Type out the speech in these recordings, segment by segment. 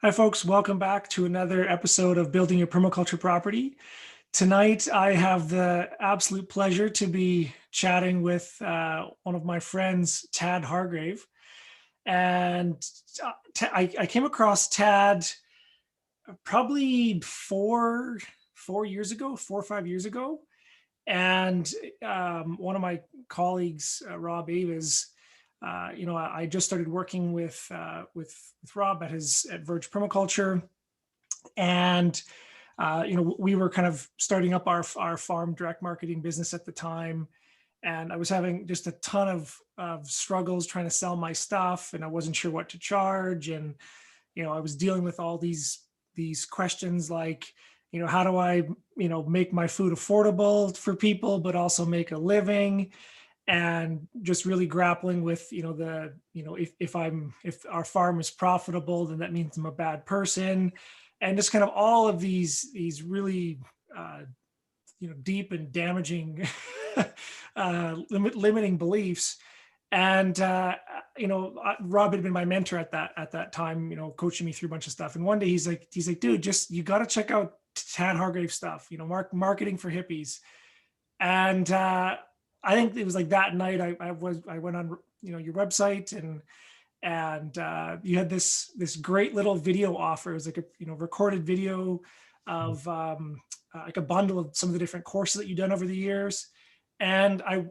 Hi, folks. Welcome back to another episode of Building Your Permaculture Property. Tonight, I have the absolute pleasure to be chatting with one of my friends, Tad Hargrave. And I came across Tad probably four years ago, 4 or 5 years ago. And one of my colleagues, Rob Avis, I just started working with Rob at Verge Permaculture, and we were kind of starting up our farm direct marketing business at the time, and I was having just a ton of struggles trying to sell my stuff, and I wasn't sure what to charge, and I was dealing with all these questions like, how do I make my food affordable for people but also make a living, and just really grappling with if our farm is profitable, then that means I'm a bad person, and just kind of all of these really deep and damaging limiting beliefs. And Rob had been my mentor at that time, coaching me through a bunch of stuff. And one day he's like, dude, just you got to check out Tad Hargrave stuff, marketing for hippies. And I think it was like that night I went on your website, and you had this great little video offer. It was like a recorded video of like a bundle of some of the different courses that you've done over the years. And I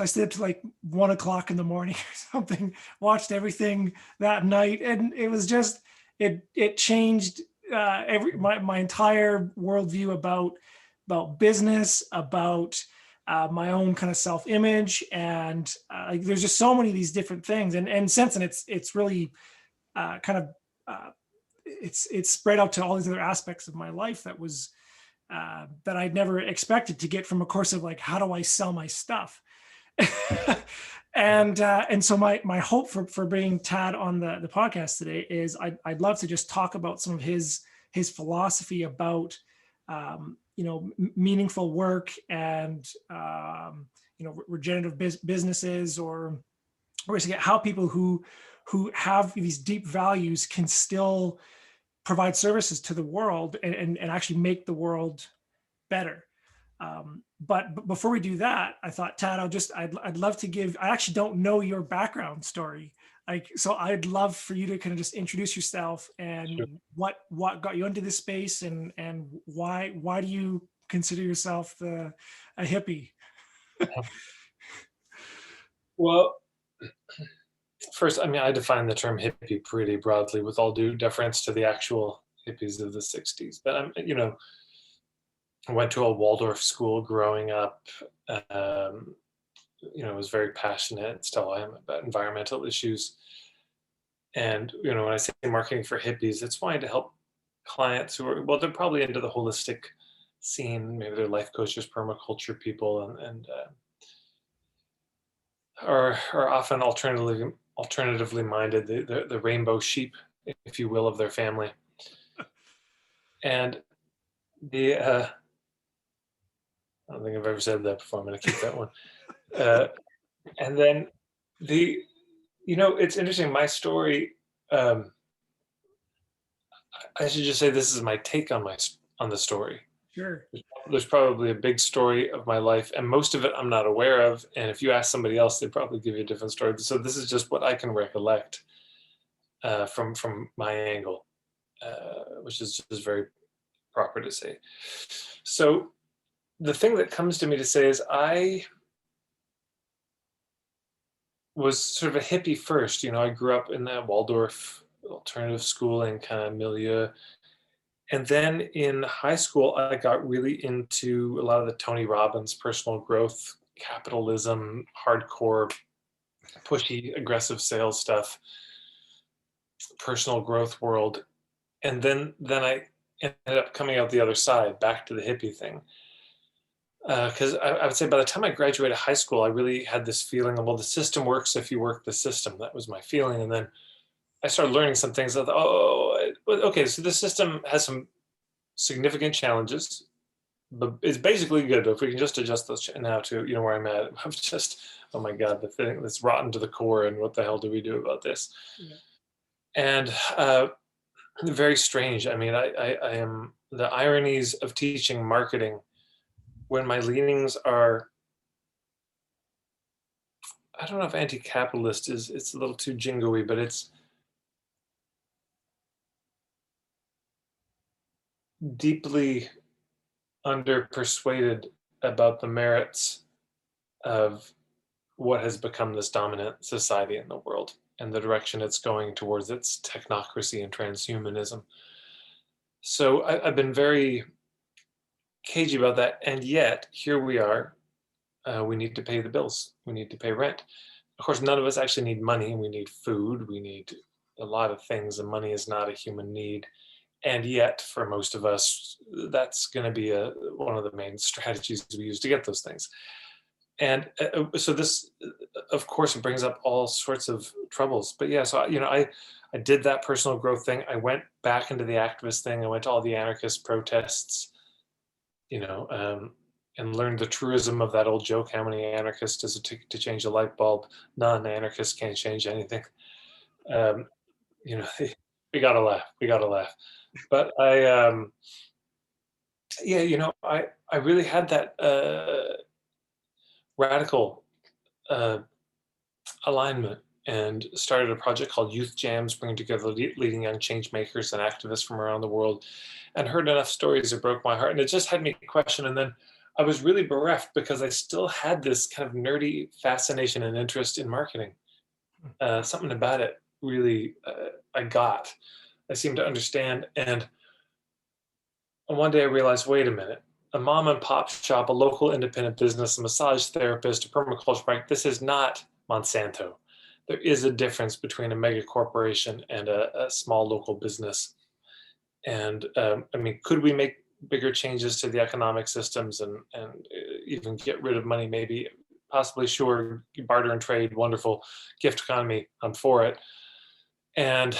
stayed up to like 1 o'clock in the morning or something, watched everything that night. And it was just, it changed my entire worldview about business, about my own kind of self-image. And like, there's just so many of these different things. And since then it's really kind of, it's spread out to all these other aspects of my life that I'd never expected to get from a course of like, how do I sell my stuff? And so my hope for bringing Tad on the podcast today is I'd love to just talk about some of his philosophy about meaningful work and regenerative businesses, or basically how people who have these deep values can still provide services to the world and actually make the world better. But before we do that, I thought, Tad, I'd love to I actually don't know your background story. So I'd love for you to kind of just introduce yourself and Sure. what got you into this space, and why do you consider yourself a hippie? Well, first, I mean, I define the term hippie pretty broadly, with all due deference to the actual hippies of the '60s. But I went to a Waldorf school growing up. Um, was very passionate, still am, about environmental issues. And when I say marketing for hippies, it's wanting to help clients who are, well, they're probably into the holistic scene. Maybe they're life coaches, permaculture people, and are often alternatively minded, the rainbow sheep, if you will, of their family. And the I don't think I've ever said that before. I'm going to keep that one. Uh, and then the it's interesting. My story. Um, I should just say this is my take on the story. Sure. There's probably a big story of my life, and most of it I'm not aware of. And if you ask somebody else, they'd probably give you a different story. So this is just what I can recollect from my angle, which is just very proper to say. So the thing that comes to me to say is I was sort of a hippie first. I grew up in that Waldorf alternative schooling kind of milieu. And then in high school, I got really into a lot of the Tony Robbins personal growth, capitalism, hardcore, pushy, aggressive sales stuff, personal growth world. And then I ended up coming out the other side, back to the hippie thing. Because I would say by the time I graduated high school, I really had this feeling of, well, the system works if you work the system. That was my feeling. And then I started learning some things. I thought, oh, okay, so the system has some significant challenges, but it's basically good if we can just adjust those now to where I'm at. I'm just, oh my god, the thing that's rotten to the core, and what the hell do we do about this? Yeah. And very strange. I mean, I am the ironies of teaching marketing when my leanings are, I don't know if anti-capitalist is, it's a little too jingoey, but it's deeply under-persuaded about the merits of what has become this dominant society in the world and the direction it's going towards its technocracy and transhumanism. So I've been very cagey about that, and yet here we are. We need to pay the bills. We need to pay rent. Of course, none of us actually need money. We need food. We need a lot of things, and money is not a human need. And yet, for most of us, that's going to be one of the main strategies we use to get those things. And so this, of course, it brings up all sorts of troubles. But yeah, so I did that personal growth thing. I went back into the activist thing. I went to all the anarchist protests, you know, and learned the truism of that old joke: how many anarchists does it take to change a light bulb? None. Anarchists can't change anything. Um, you know, we gotta laugh. We gotta laugh. But yeah, I really had that radical uh, alignment and started a project called Youth Jams, bringing together leading young change makers and activists from around the world, and heard enough stories that broke my heart. And it just had me question. And then I was really bereft because I still had this kind of nerdy fascination and interest in marketing. Something about it really I seemed to understand. And one day I realized, wait a minute, a mom and pop shop, a local independent business, a massage therapist, a permaculture practice, this is not Monsanto. There is a difference between a mega corporation and a small local business. And I mean, could we make bigger changes to the economic systems and even get rid of money? Maybe, possibly, sure. Barter and trade, wonderful. Gift economy, I'm for it. And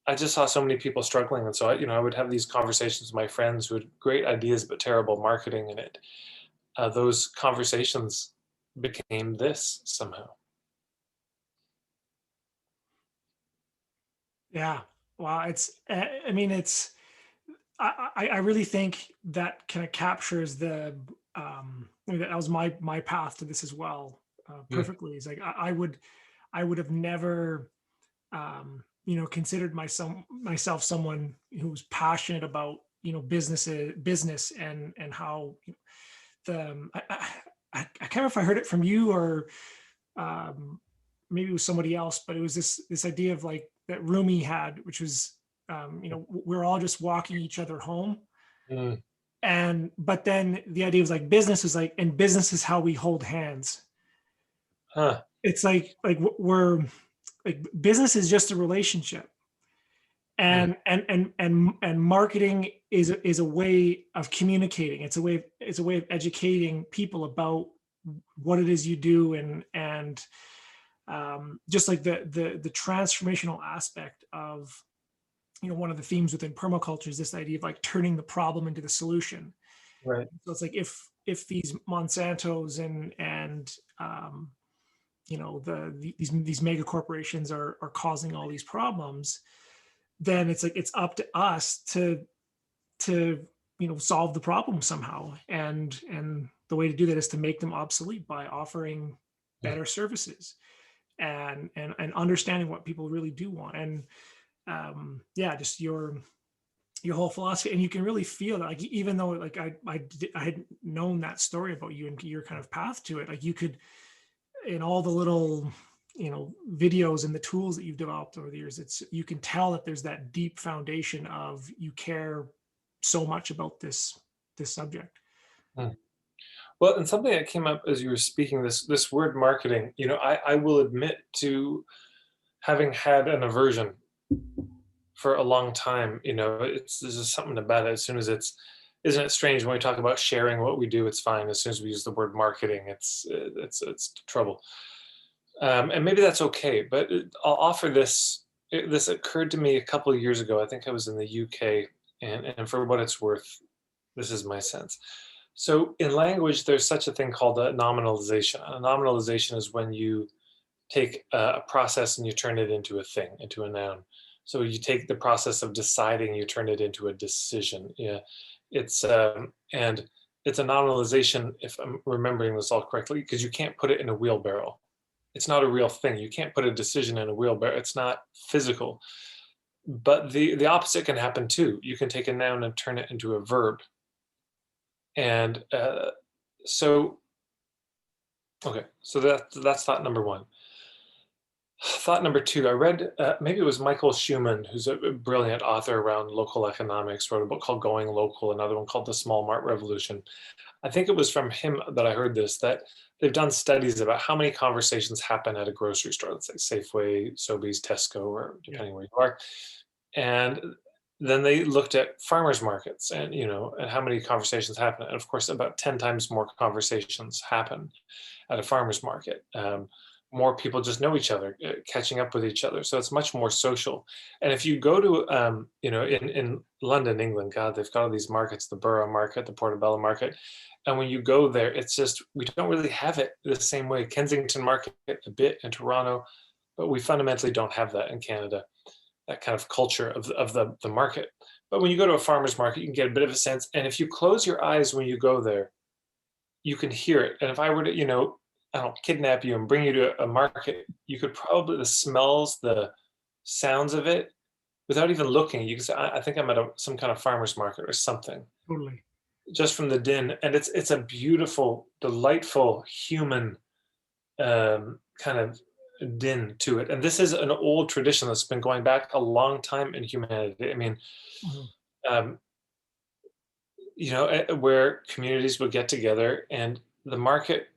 I just saw so many people struggling, and so I would have these conversations with my friends who had great ideas but terrible marketing in it. Those conversations became this somehow. Yeah. Wow. I mean, I really think that kind of captures that was my path to this as well, Mm, perfectly. It's like I would have never, considered myself someone who was passionate about, business and how the, I can't remember if I heard it from you or um, maybe it was somebody else, but it was this idea of like that Rumi had, which was, we're all just walking each other home. mm, And but then the idea was like business is like, and business is how we hold hands. huh. It's like we're like business is just a relationship, Mm, and marketing is a way of communicating. It's a way of educating people about what it is you do, and just like the transformational aspect of, one of the themes within permaculture is this idea of like turning the problem into the solution. right. So it's like if these Monsantos and these mega corporations are causing all these problems, then it's like it's up to us to solve the problem somehow. And the way to do that is to make them obsolete by offering Mm, better services and understanding what people really do want. And yeah, just your whole philosophy. And you can really feel that, like, even though like I had known that story about you and your kind of path to it, like you could, in all the little videos and the tools that you've developed over the years, you can tell that there's that deep foundation of you care so much about this subject. mm. Well, and something that came up as you were speaking, this word marketing, I will admit to having had an aversion for a long time. There's just something about it. As soon as isn't it strange when we talk about sharing what we do, it's fine. As soon as we use the word marketing, it's trouble. And maybe that's okay. But I'll offer this. This occurred to me a couple of years ago. I think I was in the UK, and for what it's worth, this is my sense. So in language, there's such a thing called a nominalization. A nominalization is when you take a process and you turn it into a thing, into a noun. So you take the process of deciding, you turn it into a decision. Yeah, it's and it's a nominalization, if I'm remembering this all correctly, because you can't put it in a wheelbarrow. It's not a real thing. You can't put a decision in a wheelbarrow. It's not physical. But the opposite can happen too. You can take a noun and turn it into a verb. And so, okay, so that's thought number one. Thought number two, I read, maybe it was Michael Schumann, who's a brilliant author around local economics, wrote a book called Going Local, another one called The Small Mart Revolution. I think it was from him that I heard this, that they've done studies about how many conversations happen at a grocery store, let's say Safeway, Sobeys, Tesco, or depending where you are. And then they looked at farmers markets and, and how many conversations happen. And of course, about 10 times more conversations happen at a farmer's market. More people just know each other, catching up with each other. So it's much more social. And if you go to, in London, England, God, they've got all these markets, the Borough Market, the Portobello Market. And when you go there, it's just, we don't really have it the same way. Kensington Market a bit in Toronto, but we fundamentally don't have that in Canada, that kind of culture of the market. But when you go to a farmer's market, you can get a bit of a sense. And if you close your eyes when you go there, you can hear it. And if I were to, I don't kidnap you and bring you to a market, you could probably, the smells, the sounds of it, without even looking, you can say, I think I'm at some kind of farmer's market or something. Totally. Just from the din. And it's a beautiful, delightful, human kind of din to it. And this is an old tradition that's been going back a long time in humanity. I mean, where communities would get together, and the market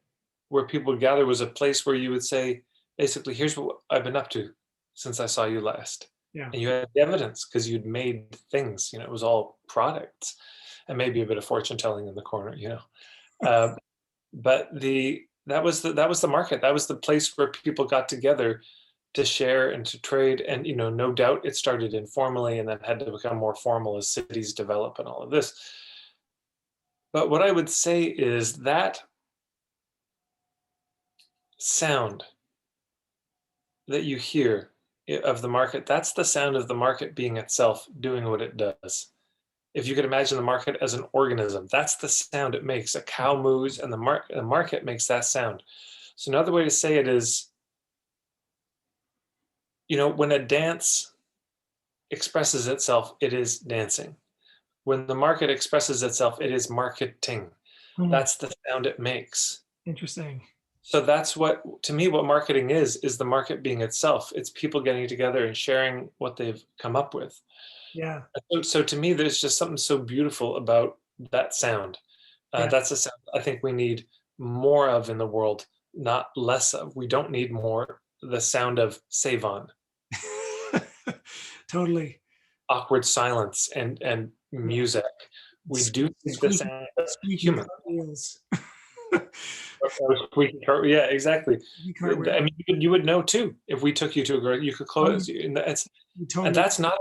where people would gather was a place where you would say, basically, here's what I've been up to since I saw you last. Yeah. And you had evidence because you'd made things, it was all products, and maybe a bit of fortune telling in the corner, but that was the market. That was the place where people got together to share and to trade. And, no doubt it started informally and then had to become more formal as cities develop and all of this. But what I would say is that sound that you hear of the market, that's the sound of the market being itself, doing what it does. If you could imagine the market as an organism, that's the sound it makes. A cow moves and the market makes that sound. So another way to say it is, when a dance expresses itself, it is dancing. When the market expresses itself, it is marketing. That's the sound it makes. Interesting. So that's to me, what marketing is the market being itself. It's people getting together and sharing what they've come up with. Yeah. So to me, there's just something so beautiful about that sound. That's a sound I think we need more of in the world, not less of. We don't need more the sound of save on. Totally. Awkward silence and music. We do need the sound of human. Yeah, exactly. I mean, you would know too if we took you to a girl. You could close, and that's not.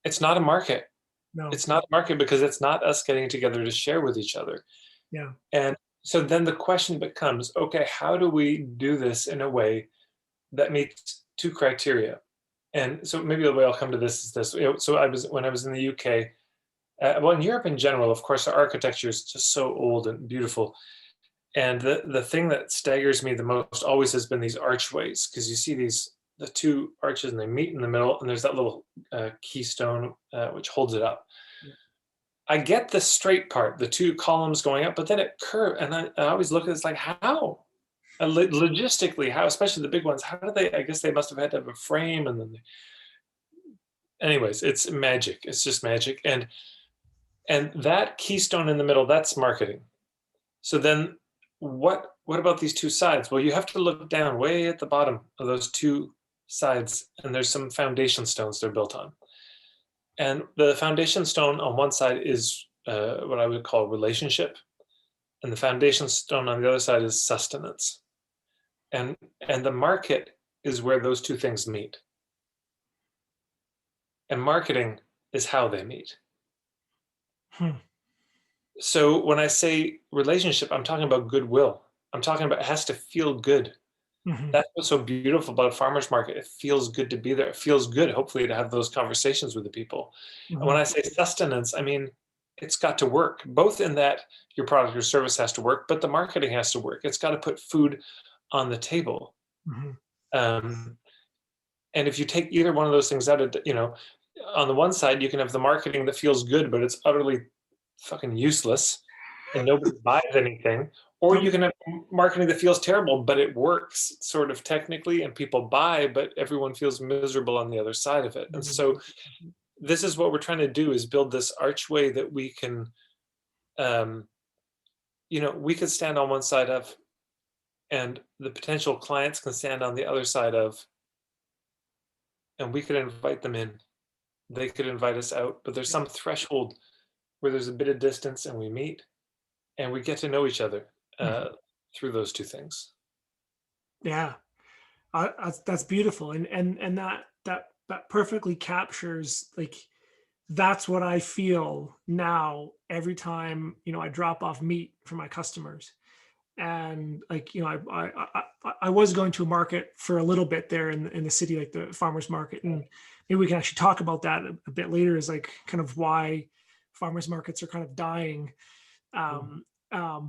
It's not a market. No, it's not a market because it's not us getting together to share with each other. Yeah. And so then the question becomes, okay, how do we do this in a way that meets two criteria? And so maybe the way I'll come to this is this. So when I was in the UK, well, in Europe in general, of course, our architecture is just so old and beautiful. And the thing that staggers me the most always has been these archways, because you see the two arches and they meet in the middle, and there's that little keystone which holds it up. Yeah. I get the straight part, the two columns going up, but then it curves, and I always look at it, it's like, how? Logistically, how, especially the big ones, how do they, I guess they must have had to have a frame, and then anyways, it's magic. It's just magic. And that keystone in the middle, that's marketing. So then what about these two sides? Well, you have to look down way at the bottom of those two sides, and there's some foundation stones they're built on. And the foundation stone on one side is what I would call relationship, and the foundation stone on the other side is sustenance. And the market is where those two things meet. And marketing is how they meet. So when I say relationship, I'm talking about goodwill. I'm talking about it has to feel good. Mhm. That's what's so beautiful about a farmer's market. It feels good to be there. It feels good, hopefully, to have those conversations with the people. And when Mhm. I say sustenance, I mean, it's got to work, both in that your product or service has to work, but the marketing has to work. It's got to put food on the table. Mhm. Um, and if you take either one of those things out of, on the one side, you can have the marketing that feels good, but it's utterly fucking useless and nobody buys anything. Or Yep. you can have marketing that feels terrible, but it works sort of technically and people buy, but everyone feels miserable on the other side of it. And so this is what we're trying to do, is build this archway that we can, um, we could stand on one side of, and the potential clients can stand on the other side of, and we could invite them in. They could invite us out, but there's Yep. some threshold where there's a bit of distance and we meet and we get to know each other Mhm. through those two things. Yeah. That's beautiful, and that perfectly captures, like, that's what I feel now every time, I drop off meat for my customers. And, like, I was going to a market for a little bit there in the city, like the farmers market, and maybe we can actually talk about that a bit later, is like kind of why farmers markets are kind of dying. Mm.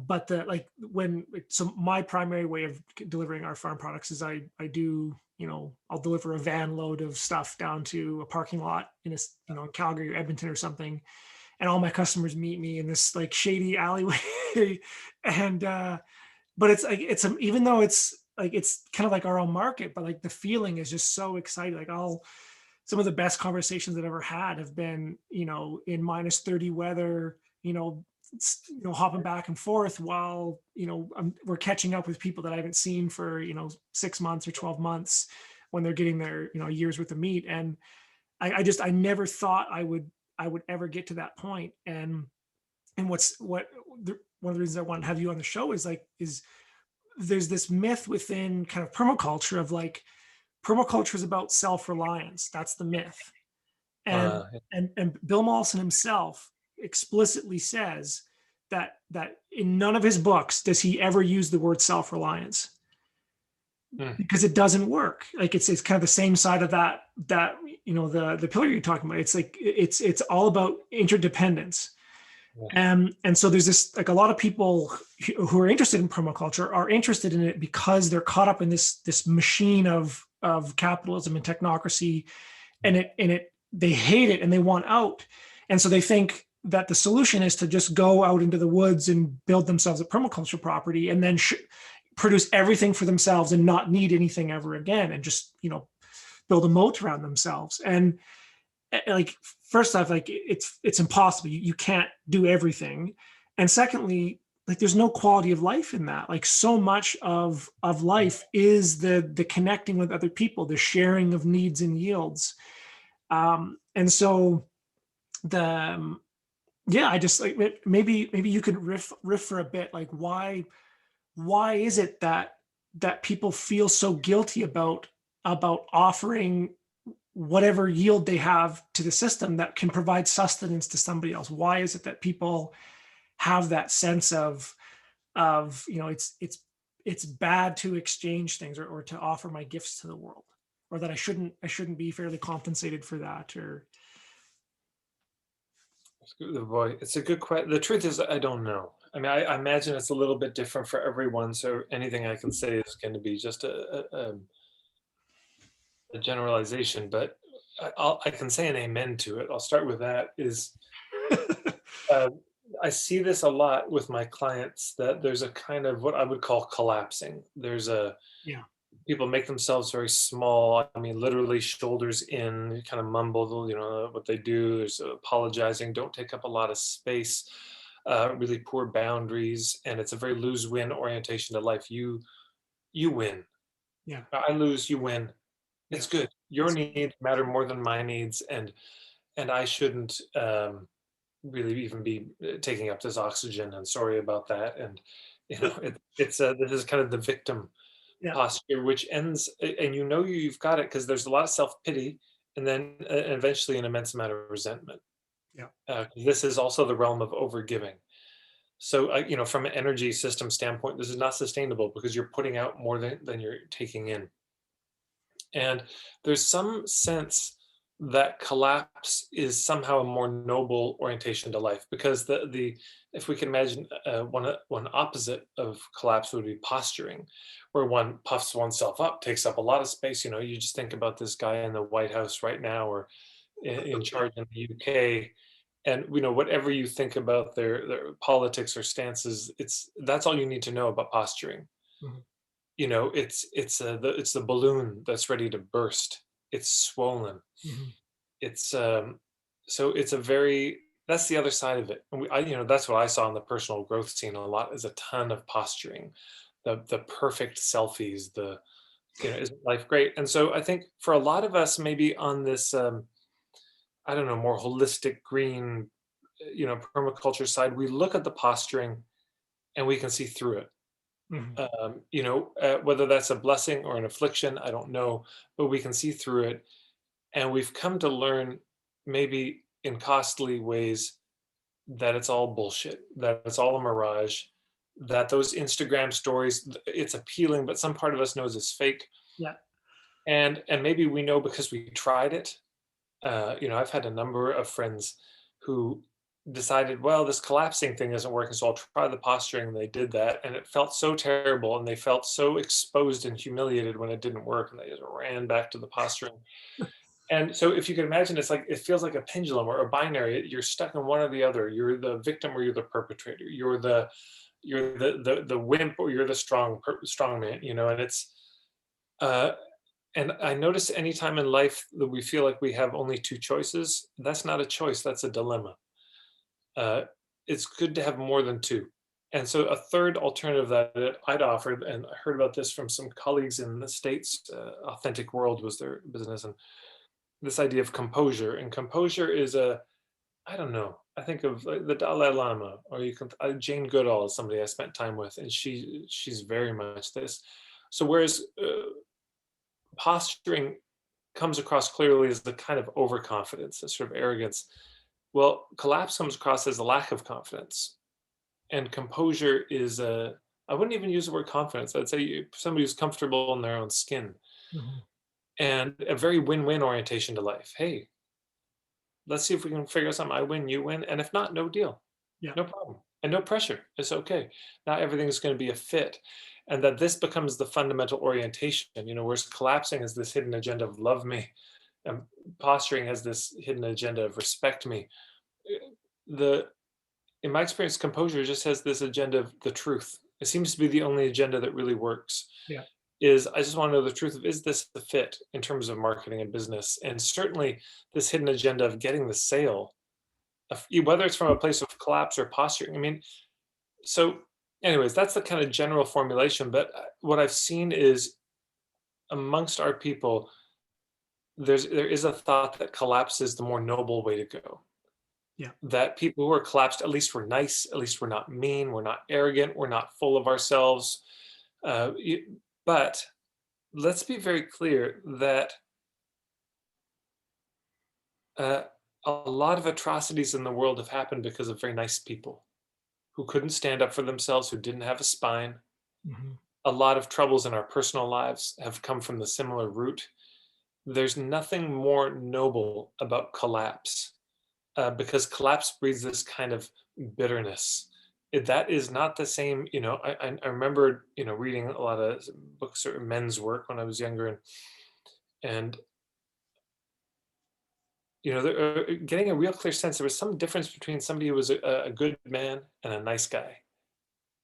But the like when so my primary way of delivering our farm products is I do, I'll deliver a van load of stuff down to a parking lot in in Calgary or Edmonton or something, and all my customers meet me in this like shady alleyway. And but it's like even though it's like it's kind of like our own market, but like the feeling is just so exciting. Like, all some of the best conversations I've ever had have been, in -30 weather, hopping back and forth while, we're catching up with people that I haven't seen for, 6 months or 12 months, when they're getting their, years worth of meat. And I never thought I would ever get to that point. And one of the reasons I want to have you on the show is there's this myth within kind of permaculture of like, permaculture is about self-reliance. That's the myth. And Uh, and Bill Mollison himself explicitly says that in none of his books does he ever use the word self-reliance, mm, because it doesn't work. Like, it's kind of the same side of that the pillar you're talking about. It's like it's all about interdependence. yeah, And so there's this, like, a lot of people who are interested in permaculture are interested in it because they're caught up in this machine of capitalism and technocracy, and they hate it and they want out. And so they think that the solution is to just go out into the woods and build themselves a permaculture property, and then produce everything for themselves and not need anything ever again, and just, build a moat around themselves. And like, first off, like, it's impossible. You can't do everything. And secondly, like, there's no quality of life in that. Like, so much of life is the connecting with other people, the sharing of needs and yields. And so the yeah, I just like, maybe you could riff for a bit, like, why is it that people feel so guilty about offering whatever yield they have to the system that can provide sustenance to somebody else? Why is it that people have that sense of, it's bad to exchange things, or to offer my gifts to the world, or that I shouldn't be fairly compensated for that? Or boy, it's a good question. The truth is, I don't know. I mean, I imagine it's a little bit different for everyone. So anything I can say is going to be just a generalization. But I can say an amen to it. I'll start with that. Uh, I see this a lot with my clients, that there's a kind of what I would call collapsing. yeah. People make themselves very small. I mean, literally shoulders in, kind of mumble, what they do. There's apologizing, don't take up a lot of space, really poor boundaries, and it's a very lose-win orientation to life. You win, Yeah. I lose, you win. Yeah. It's good. Your needs matter more than my needs, and I shouldn't really even be taking up this oxygen. And sorry about that. And this is kind of the victim Yeah. posture, which ends, and you've got it, because there's a lot of self-pity, and then eventually an immense amount of resentment. Yeah. This is also the realm of overgiving. So, from an energy system standpoint, this is not sustainable because you're putting out more than you're taking in. And there's some sense that collapse is somehow a more noble orientation to life, because the if we can imagine, one opposite of collapse would be posturing, where one puffs oneself up, takes up a lot of space. You just think about this guy in the White House right now, or in charge in the UK, and whatever you think about their politics or stances, that's all you need to know about posturing. Mhm. It's the balloon that's ready to burst. It's swollen. Mhm. It's so it's a very that's the other side of it. And that's what I saw in the personal growth scene a lot, is a ton of posturing, the perfect selfies, isn't life great? And so I think for a lot of us, maybe on this, I don't know, more holistic green, permaculture side, we look at the posturing and we can see through it. Mhm. Whether that's a blessing or an affliction, I don't know, but we can see through it. And we've come to learn, maybe in costly ways, that it's all bullshit, that it's all a mirage, that those Instagram stories, it's appealing, but some part of us knows it's fake. Yeah. And maybe we know because we tried it. I've had a number of friends who decided, well, this collapsing thing isn't working, so I'll try the posturing. And they did that, and it felt so terrible, and they felt so exposed and humiliated when it didn't work, and they just ran back to the posturing. And so, if you can imagine, it feels like a pendulum or a binary. You're stuck in one or the other. You're the victim or you're the perpetrator. You're the wimp or you're the strong man. And it's uh, and I notice anytime in life that we feel like we have only two choices, that's not a choice, that's a dilemma. Uh, it's good to have more than two. And so a third alternative that I'd offered, and I heard about this from some colleagues in the States, Authentic World was their business, and this idea of composure. And composure is I don't know, I think of the Dalai Lama, or you can, Jane Goodall is somebody I spent time with, and she's very much this. So whereas posturing comes across clearly as the kind of overconfidence, a sort of arrogance. Well, collapse comes across as a lack of confidence, and composure is a. I wouldn't even use the word confidence. I'd say somebody who's comfortable in their own skin, Mhm. and a very win-win orientation to life. Hey, let's see if we can figure out something. I win, you win, and if not, no deal, Yeah. no problem, and no pressure. It's okay. Not everything's going to be a fit, and that this becomes the fundamental orientation. Whereas collapsing is this hidden agenda of love me, and posturing has this hidden agenda of respect me. The In my experience, composure just has this agenda of the truth. It seems to be the only agenda that really works. Yeah. Is I just want to know the truth of, is this the fit in terms of marketing and business? And certainly this hidden agenda of getting the sale, whether it's from a place of collapse or posturing. I mean, so anyways, that's the kind of general formulation. But what I've seen is, amongst our people, there is a thought that collapse is the more noble way to go. Yeah. That people who are collapsed, at least we're nice, at least we're not mean, we're not arrogant, we're not full of ourselves. But let's be very clear that uh, a lot of atrocities in the world have happened because of very nice people who couldn't stand up for themselves, who didn't have a spine. Mhm. A lot of troubles in our personal lives have come from the similar root. There's nothing more noble about collapse, because collapse breeds this kind of bitterness. That is not the same. I remember reading a lot of books or men's work when I was younger, and getting a real clear sense there was some difference between somebody who was a good man and a nice guy.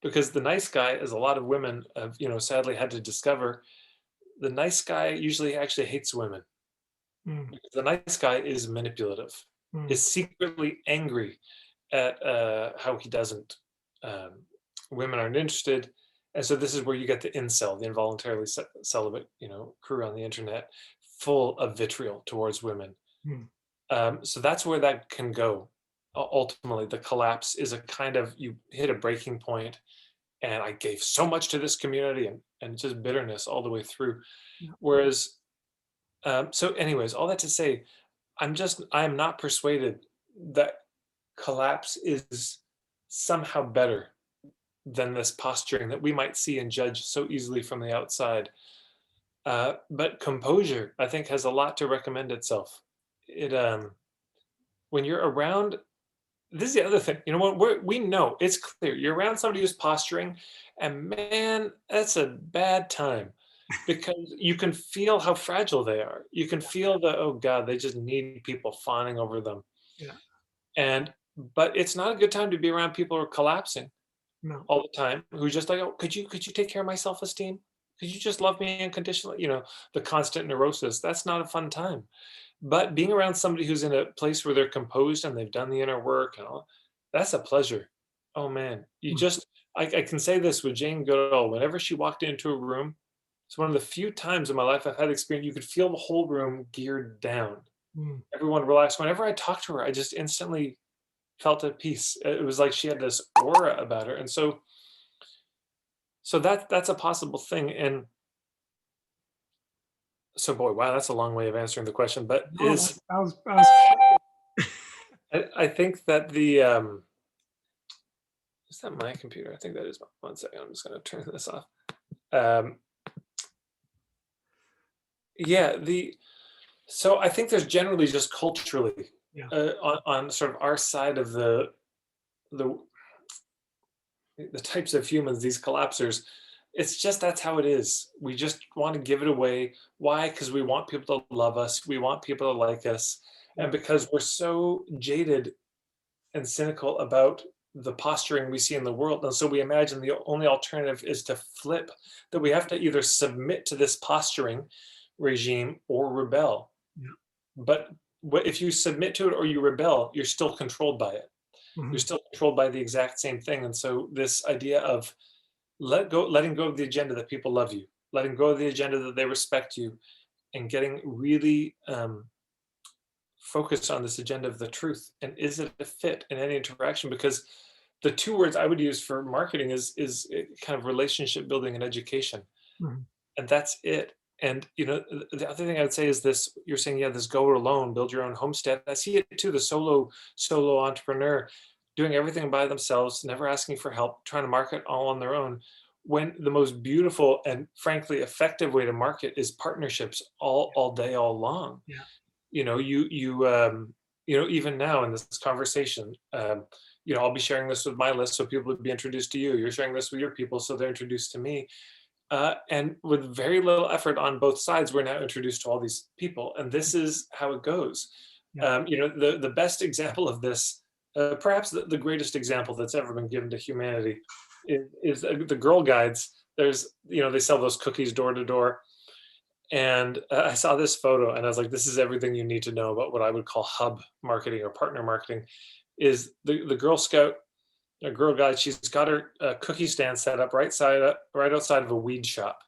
Because the nice guy, as a lot of women have sadly had to discover, the nice guy usually actually hates women, Mm. because the nice guy is manipulative, Mm. is secretly angry at how he doesn't. Um, Women aren't interested, and so this is where you get the incel, the involuntarily celibate, crew on the internet, full of vitriol towards women. Mm. So that's where that can go. Ultimately, the collapse is a kind of, you hit a breaking point, and I gave so much to this community, and just bitterness all the way through. Yeah. Whereas, so anyways, all that to say, I am not persuaded that collapse is somehow better than this posturing that we might see and judge so easily from the outside. But composure, I think, has a lot to recommend itself. It when you're around, this is the other thing, you know what, we know it's clear you're around somebody who's posturing, and man, that's a bad time because you can feel how fragile they are. You can feel the, oh God, they just need people fawning over them. Yeah. And but it's not a good time to be around people who are collapsing No. all the time, who's just like, oh, could you take care of my self-esteem? Could you just love me unconditionally? The constant neurosis. That's not a fun time. But being around somebody who's in a place where they're composed and they've done the inner work and all, that's a pleasure. Oh man, Mm. I can say this with Jane Goodall. Whenever she walked into a room, it's one of the few times in my life I've had experience. You could feel the whole room geared down. Mm. Everyone relaxed. Whenever I talked to her, I just instantly felt at peace. It was like she had this aura about her, and so that's a possible thing. And so, boy, wow, that's a long way of answering the question. But No, is that was I think that the is that my computer? I think that is one second. I'm just going to turn this off. Um, yeah, so I think there's generally just culturally yeah. on sort of our side of the types of humans, these collapsers, it's just that's how it is. We just want to give it away. Why? Because we want people to love us. We want people to like us. Yeah. And because we're so jaded and cynical about the posturing we see in the world. And so we imagine the only alternative is to flip, that we have to either submit to this posturing regime or rebel. Yeah. But if you submit to it or you rebel, you're still controlled by it. You're Mhm. still controlled by the exact same thing. And so this idea of letting go of the agenda that people love you, letting go of the agenda that they respect you, and getting really focused on this agenda of the truth. And is it a fit in any interaction? Because the two words I would use for marketing is kind of relationship building and education, Mhm. and that's it. And the other thing I would say is this: you're saying, yeah, this go it alone, build your own homestead. I see it too. The solo entrepreneur doing everything by themselves, never asking for help, trying to market all on their own. When the most beautiful and frankly effective way to market is partnerships all day, all long. Yeah. Even now in this conversation, I'll be sharing this with my list so people would be introduced to you. You're sharing this with your people so they're introduced to me. And with very little effort on both sides, we're now introduced to all these people, and this is how it goes. Yeah. The best example of this, perhaps the greatest example that's ever been given to humanity, is the Girl Guides. They sell those cookies door to door, and I saw this photo, and I was like, this is everything you need to know about what I would call hub marketing or partner marketing. Is the Girl Scout, a Girl Guide? She's got her cookie stand set up right outside of a weed shop.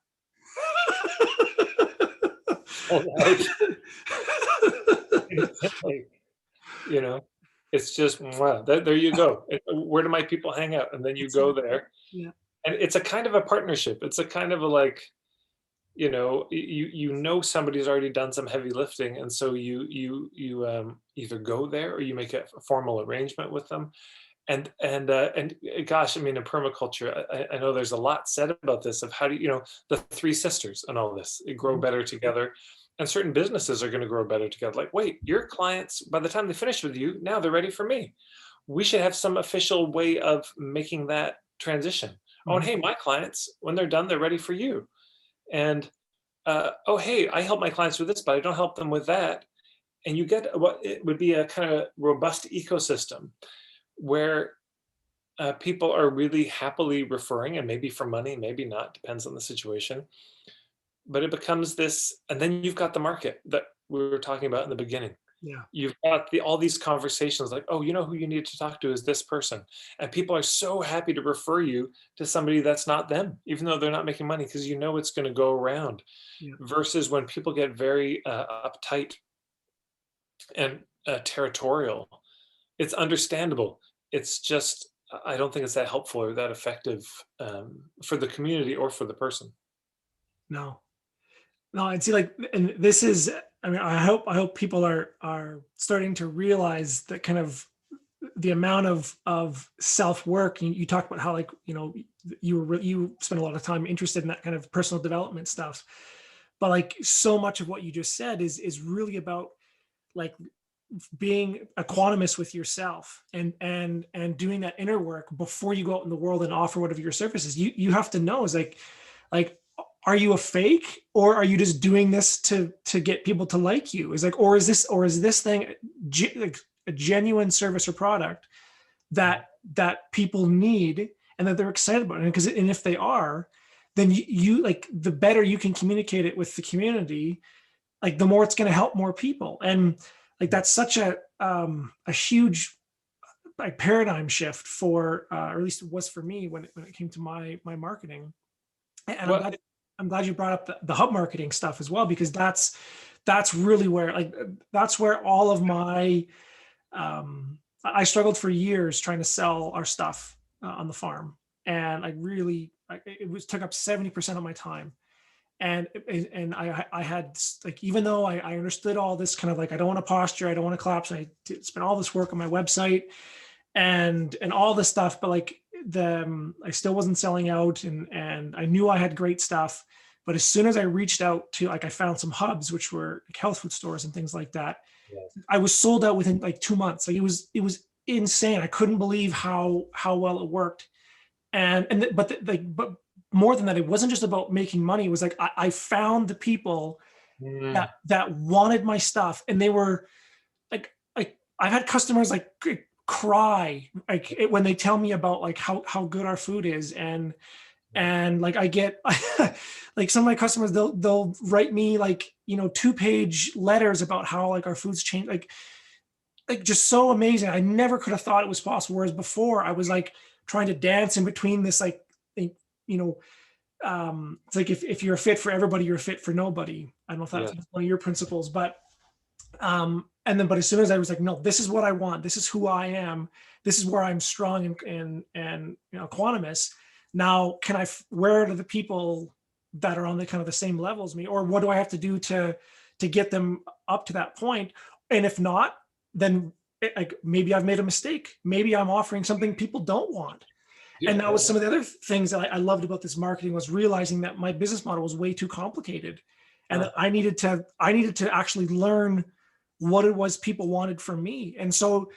All right. you know, it's just there you go. Where do my people hang out? And then you That's go it. there, Yeah. and it's a kind of a partnership. It's a kind of a like, somebody's already done some heavy lifting, and so you either go there or you make a formal arrangement with them. And gosh, I mean, in permaculture, I know there's a lot said about this, of how do the three sisters and all this, they grow Mhm. better together, and certain businesses are going to grow better together. Like, wait, your clients, by the time they finish with you, now they're ready for me. We should have some official way of making that transition. Oh, and Mhm. hey, my clients, when they're done, they're ready for you. And oh, hey, I help my clients with this, but I don't help them with that. And you get what it would be a kind of robust ecosystem where people are really happily referring, and maybe for money, maybe not, depends on the situation. But it becomes this, and then you've got the market that we were talking about in the beginning. Yeah. You've got all these conversations like, oh, who you need to talk to is this person. And people are so happy to refer you to somebody that's not them, even though they're not making money, because it's going to go around. Yeah. Versus when people get very uptight and territorial, it's understandable. It's just, I don't think it's that helpful or that effective for the community or for the person. No. No, and see, like, and this is, I mean, I hope people are starting to realize that kind of the amount of self work. You talked about how, like, you spent a lot of time interested in that kind of personal development stuff, but like so much of what you just said is really about like being equanimous with yourself and doing that inner work before you go out in the world and offer whatever your services. You have to know, is like are you a fake, or are you just doing this to get people to like you? Is like, or is this thing like a genuine service or product that people need and that they're excited about? And because, and if they are, then you like, the better you can communicate it with the community, like the more it's going to help more people. And like that's such a huge like paradigm shift for or at least it was for me when it came to my marketing. And What I'm glad you brought up the hub marketing stuff as well, because that's really where, like, that's where all of my I struggled for years trying to sell our stuff on the farm, and I really took up 70% of my time. And I had, like, even though I understood all this kind of like, I don't want to posture, I don't want to collapse, and I spent all this work on my website and all this stuff, but like I still wasn't selling out, and I knew I had great stuff. But as soon as I reached out to, like, I found some hubs, which were like health food stores and things like that, Yes. I was sold out within like 2 months. Like it was insane. I couldn't believe how well it worked. But more than that, it wasn't just about making money. It was like I found the people Mm, that wanted my stuff, and they were like I've had customers like cry like when they tell me about like how good our food is. And like I get like some of my customers, they'll write me like 2-page letters about how like our food's changed, like just so amazing. I never could have thought it was possible. Whereas before I was like trying to dance in between this, like, you know, it's like if you're a fit for everybody, you're a fit for nobody. I don't know if that's yes. one of your principles, but but as soon as I was like, no, this is what I want, this is who I am, this is where I'm strong and equanimous. Now, where are the people that are on the kind of the same level as me, or what do I have to do to get them up to that point? And if not, then like maybe I've made a mistake. Maybe I'm offering something people don't want. And that Yeah. was some of the other things that I loved about this marketing, was realizing that my business model was way too complicated, and that I needed to actually learn what it was people wanted from me. And so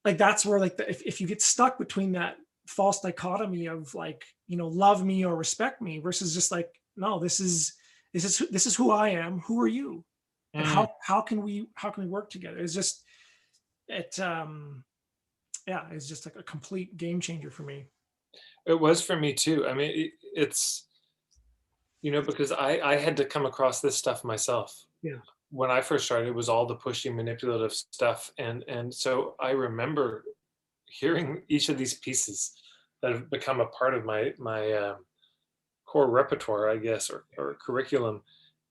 like that's where like if you get stuck between that false dichotomy of like, love me or respect me, versus just like, no, this is who I am, who are you, and Mm. how can we work together? It's just yeah, it's just like a complete game changer for me. It was for me too. I mean, it's, because I had to come across this stuff myself. Yeah. When I first started, it was all the pushy, manipulative stuff, and so I remember hearing each of these pieces that have become a part of my core repertoire, I guess, or curriculum,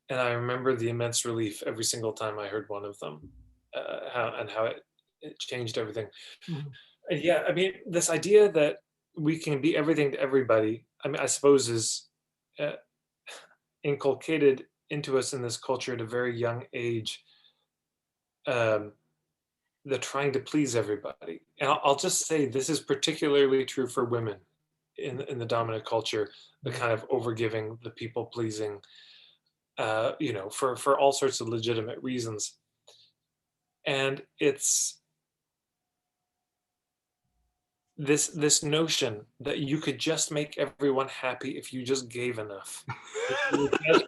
and I remember the immense relief every single time I heard one of them, how it changed everything. Mhm. And yeah, I mean, this idea that we can be everything to everybody, I mean, I suppose is uh, inculcated into us in this culture at a very young age. Um, the trying to please everybody, and I'll just say this is particularly true for women in the dominant culture. The Mhm. kind of overgiving, the people pleasing, for all sorts of legitimate reasons, and it's this notion that you could just make everyone happy if you just gave enough. If you just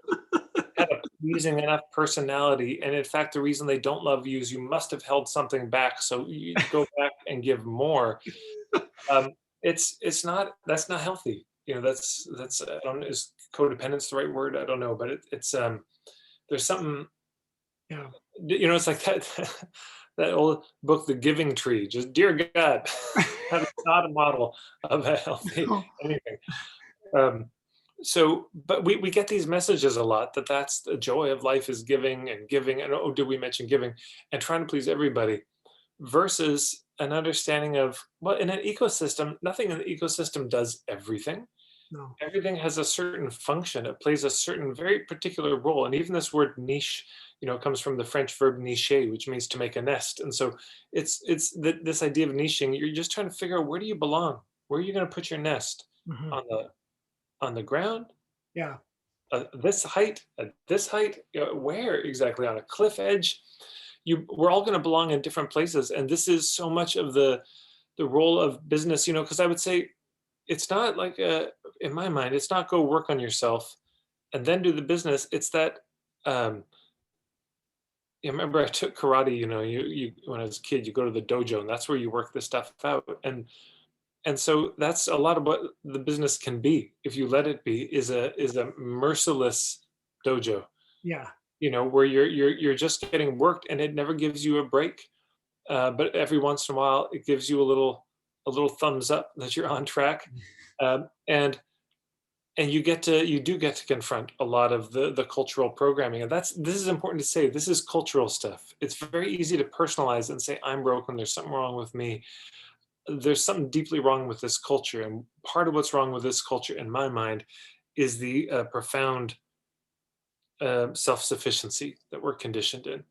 had a pleasing enough personality, and in fact, the reason they don't love you is you must have held something back, so you go back and give more. Um, it's not that's not healthy. That's I don't know, is codependence the right word? I don't know, but there's something, Yeah. it's like that that old book, The Giving Tree. Just dear God, that is not a model of a healthy Oh, anything. Um, but we get these messages a lot that that's the joy of life, is giving and giving. And oh, did we mention giving and trying to please everybody, versus an understanding of, well, in an ecosystem, nothing in the ecosystem does everything. No. Everything has a certain function. It plays a certain very particular role. And even this word niche, comes from the French verb nicher, which means to make a nest. And so this idea of niching. You're just trying to figure out, where do you belong? Where are you going to put your nest? Hmm. On the ground? Yeah. This height? At this height? Where exactly? On a cliff edge? We're all going to belong in different places. And this is so much of the role of business. Because I would say, it's not like, in my mind, it's not go work on yourself and then do the business. It's that, um, remember I took karate. You when I was a kid, you go to the dojo, and that's where you work this stuff out. And so that's a lot of what the business can be, if you let it be, is a merciless dojo. Yeah. Where you're just getting worked, and it never gives you a break. But every once in a while, it gives you a little thumbs up that you're on track. And you do get to confront a lot of the cultural programming. And this is important to say. This is cultural stuff. It's very easy to personalize and say, I'm broken, there's something wrong with me. There's something deeply wrong with this culture. And part of what's wrong with this culture, in my mind, is the profound self-sufficiency that we're conditioned in.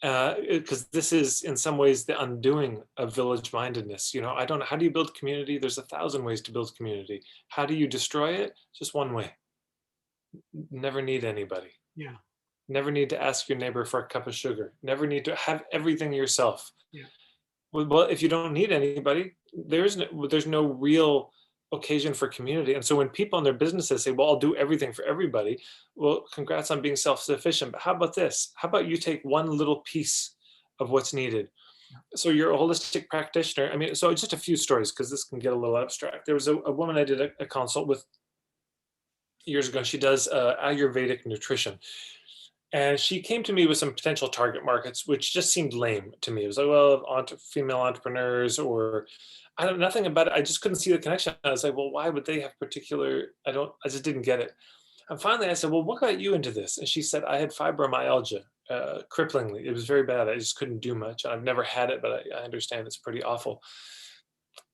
Because this is in some ways the undoing of village mindedness. I don't know, how do you build community? There's 1,000 ways to build community. How do you destroy it? Just one way. Never need anybody. Yeah. Never need to ask your neighbor for a cup of sugar. Never need to have everything yourself. Yeah. Well, if you don't need anybody, there's no real occasion for community. And so when people in their businesses say, well, I'll do everything for everybody, well, congrats on being self-sufficient. But how about this? How about you take one little piece of what's needed? So you're a holistic practitioner. I mean, so just a few stories, because this can get a little abstract. There was a woman I did a consult with years ago. She does Ayurvedic nutrition. And she came to me with some potential target markets, which just seemed lame to me. It was like, well, female entrepreneurs, or I don't nothing about it. I just couldn't see the connection. I was like, well, why would they have particular? I just didn't get it. And finally, I said, well, what got you into this? And she said, I had fibromyalgia, cripplingly. It was very bad. I just couldn't do much. I've never had it, but I understand it's pretty awful.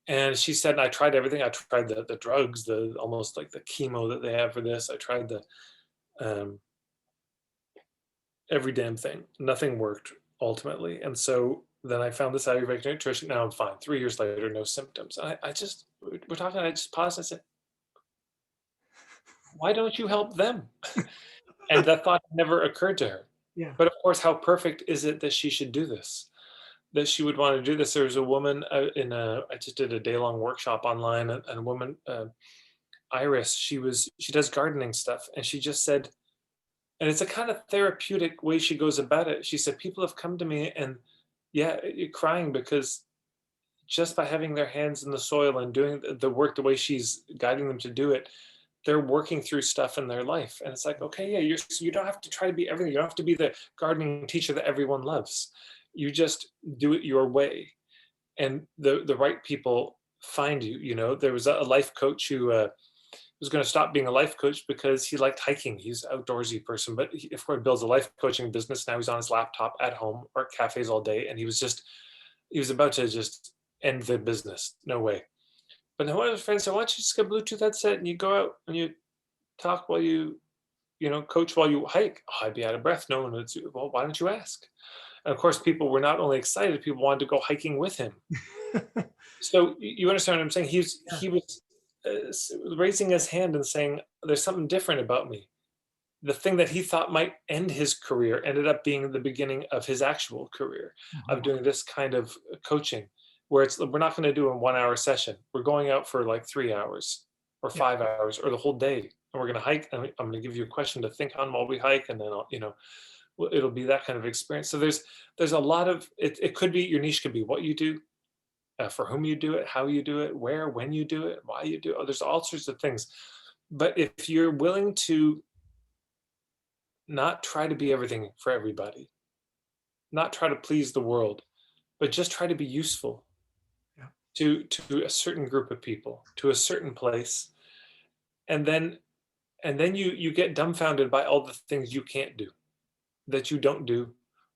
And she said, and I tried everything. I tried the drugs, the almost like the chemo that they have for this. I tried the um, every damn thing. Nothing worked ultimately. And so then I found this Ayurvedic nutrition. Now I'm fine. 3 years later, no symptoms. I just, we're talking, I just paused and said, why don't you help them? And that thought never occurred to her. Yeah. But of course, how perfect is it that she should do this? That she would want to do this. There was a woman I just did a day-long workshop online, and a woman, Iris, she does gardening stuff. And she just said, and it's a kind of therapeutic way she goes about it. She said, people have come to me and, yeah, crying because just by having their hands in the soil and doing the work the way she's guiding them to do it, they're working through stuff in their life. And it's like, okay, yeah, you don't have to try to be everything. You don't have to be the gardening teacher that everyone loves. You just do it your way. And the right people find you. There was a life coach who was going to stop being a life coach because he liked hiking. He's an outdoorsy person, but he, of course, builds a life coaching business. Now he's on his laptop at home or at cafes all day. And he was about to just end the business. No way. But then one of his friends said, why don't you just get a Bluetooth headset and you go out and you talk while coach while you hike? Oh, I'd be out of breath. No one would. Well, why don't you ask? And of course, people were not only excited, people wanted to go hiking with him. So you understand what I'm saying? He was raising his hand and saying, there's something different about me. The thing that he thought might end his career ended up being the beginning of his actual career, of doing this kind of coaching, where we're not going to do a 1 hour session. We're going out for like 3 hours or 5 hours or the whole day. And we're going to hike. And I'm going to give you a question to think on while we hike. And then it'll be that kind of experience. So there's a lot of, it could be, your niche could be what you do, for whom you do it, how you do it, where, when you do it, why you do it. Oh, there's all sorts of things. But if you're willing to not try to be everything for everybody, not try to please the world, but just try to be useful to a certain group of people, to a certain place, and then you get dumbfounded by all the things you can't do, that you don't do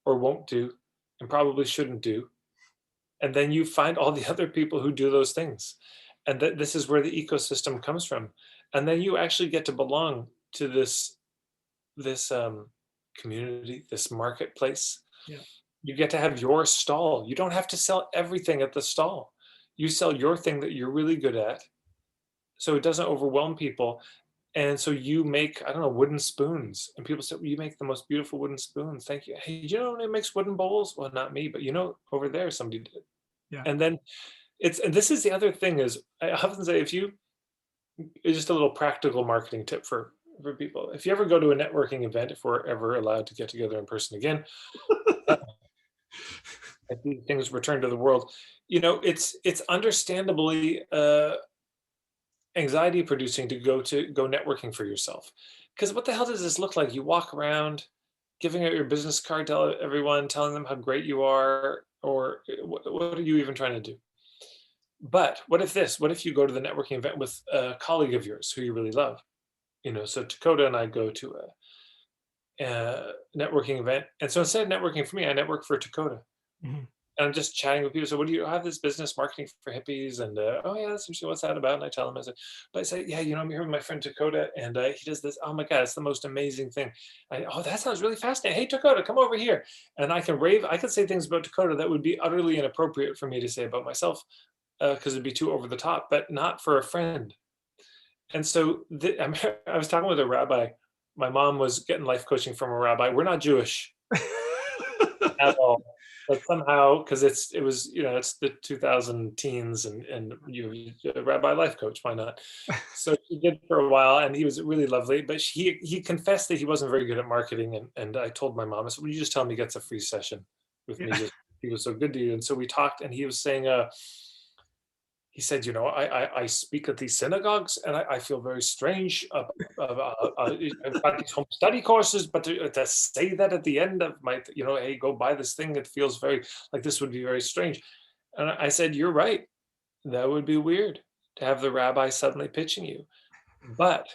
or won't do and probably shouldn't do. And then you find all the other people who do those things. and that this is where the ecosystem comes from. And then you actually get to belong to this community, this marketplace. Yeah. You get to have your stall. You don't have to sell everything at the stall. You sell your thing that you're really good at, so it doesn't overwhelm people. And so you make, I don't know, wooden spoons. And people say, well, you make the most beautiful wooden spoons. Thank you. Hey, you know who makes wooden bowls? Well, not me, but over there somebody did. Yeah. And then and this is the other thing is I often say, it's just a little practical marketing tip for people. If you ever go to a networking event, if we're ever allowed to get together in person again, uh, if these things return to the world, it's understandably anxiety producing to go networking for yourself. Because what the hell does this look like? You walk around giving out your business card to everyone, telling them how great you are, or what are you even trying to do? But what if you go to the networking event with a colleague of yours who you really love? So Takota and I go to a networking event. And so instead of networking for me, I network for Takota. Mhm. And I'm just chatting with people. So, what do you have this business marketing for hippies? And oh yeah, that's interesting. What's that about? And I tell them, but I say, yeah, I'm here with my friend Takota, and he does this. Oh my god, it's the most amazing thing. Oh, that sounds really fascinating. Hey, Takota, come over here. And I can rave. I can say things about Takota that would be utterly inappropriate for me to say about myself because it'd be too over the top, but not for a friend. And so I was talking with a rabbi. My mom was getting life coaching from a rabbi. We're not Jewish at all. But somehow, because it's the 2000 teens, and you a rabbi life coach, why not? So she did for a while, and he was really lovely. But he confessed that he wasn't very good at marketing, and I told my mom, I said, "Will you just tell him he gets a free session with me? Yeah. Just he was so good to you." And so we talked, and he was saying, he said, I speak at these synagogues, and I feel very strange. I've got these home study courses, but to say that at the end of my, hey, go buy this thing, it feels very like this would be very strange. And I said, you're right. That would be weird to have the rabbi suddenly pitching you. But,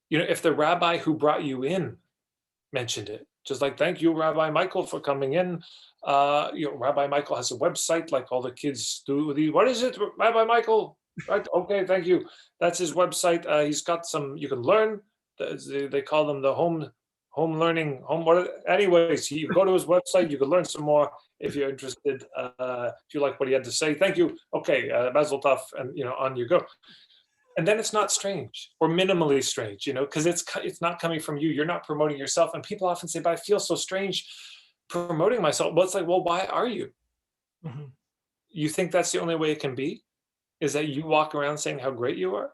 if the rabbi who brought you in mentioned it. Just like, thank you, Rabbi Michael, for coming in. Rabbi Michael has a website like all the kids do. What is it, Rabbi Michael? Right? Okay, thank you. That's his website. He's got some. You can learn. They call them the home learning home. Anyways, you go to his website. You can learn some more if you're interested. If you like what he had to say, thank you. Okay, Mazel Tov, and on you go. And then it's not strange or minimally strange, because it's not coming from you. You're not promoting yourself. And people often say, but I feel so strange promoting myself. Well, it's like, well, why are you? Mhm. You think that's the only way it can be? Is that you walk around saying how great you are?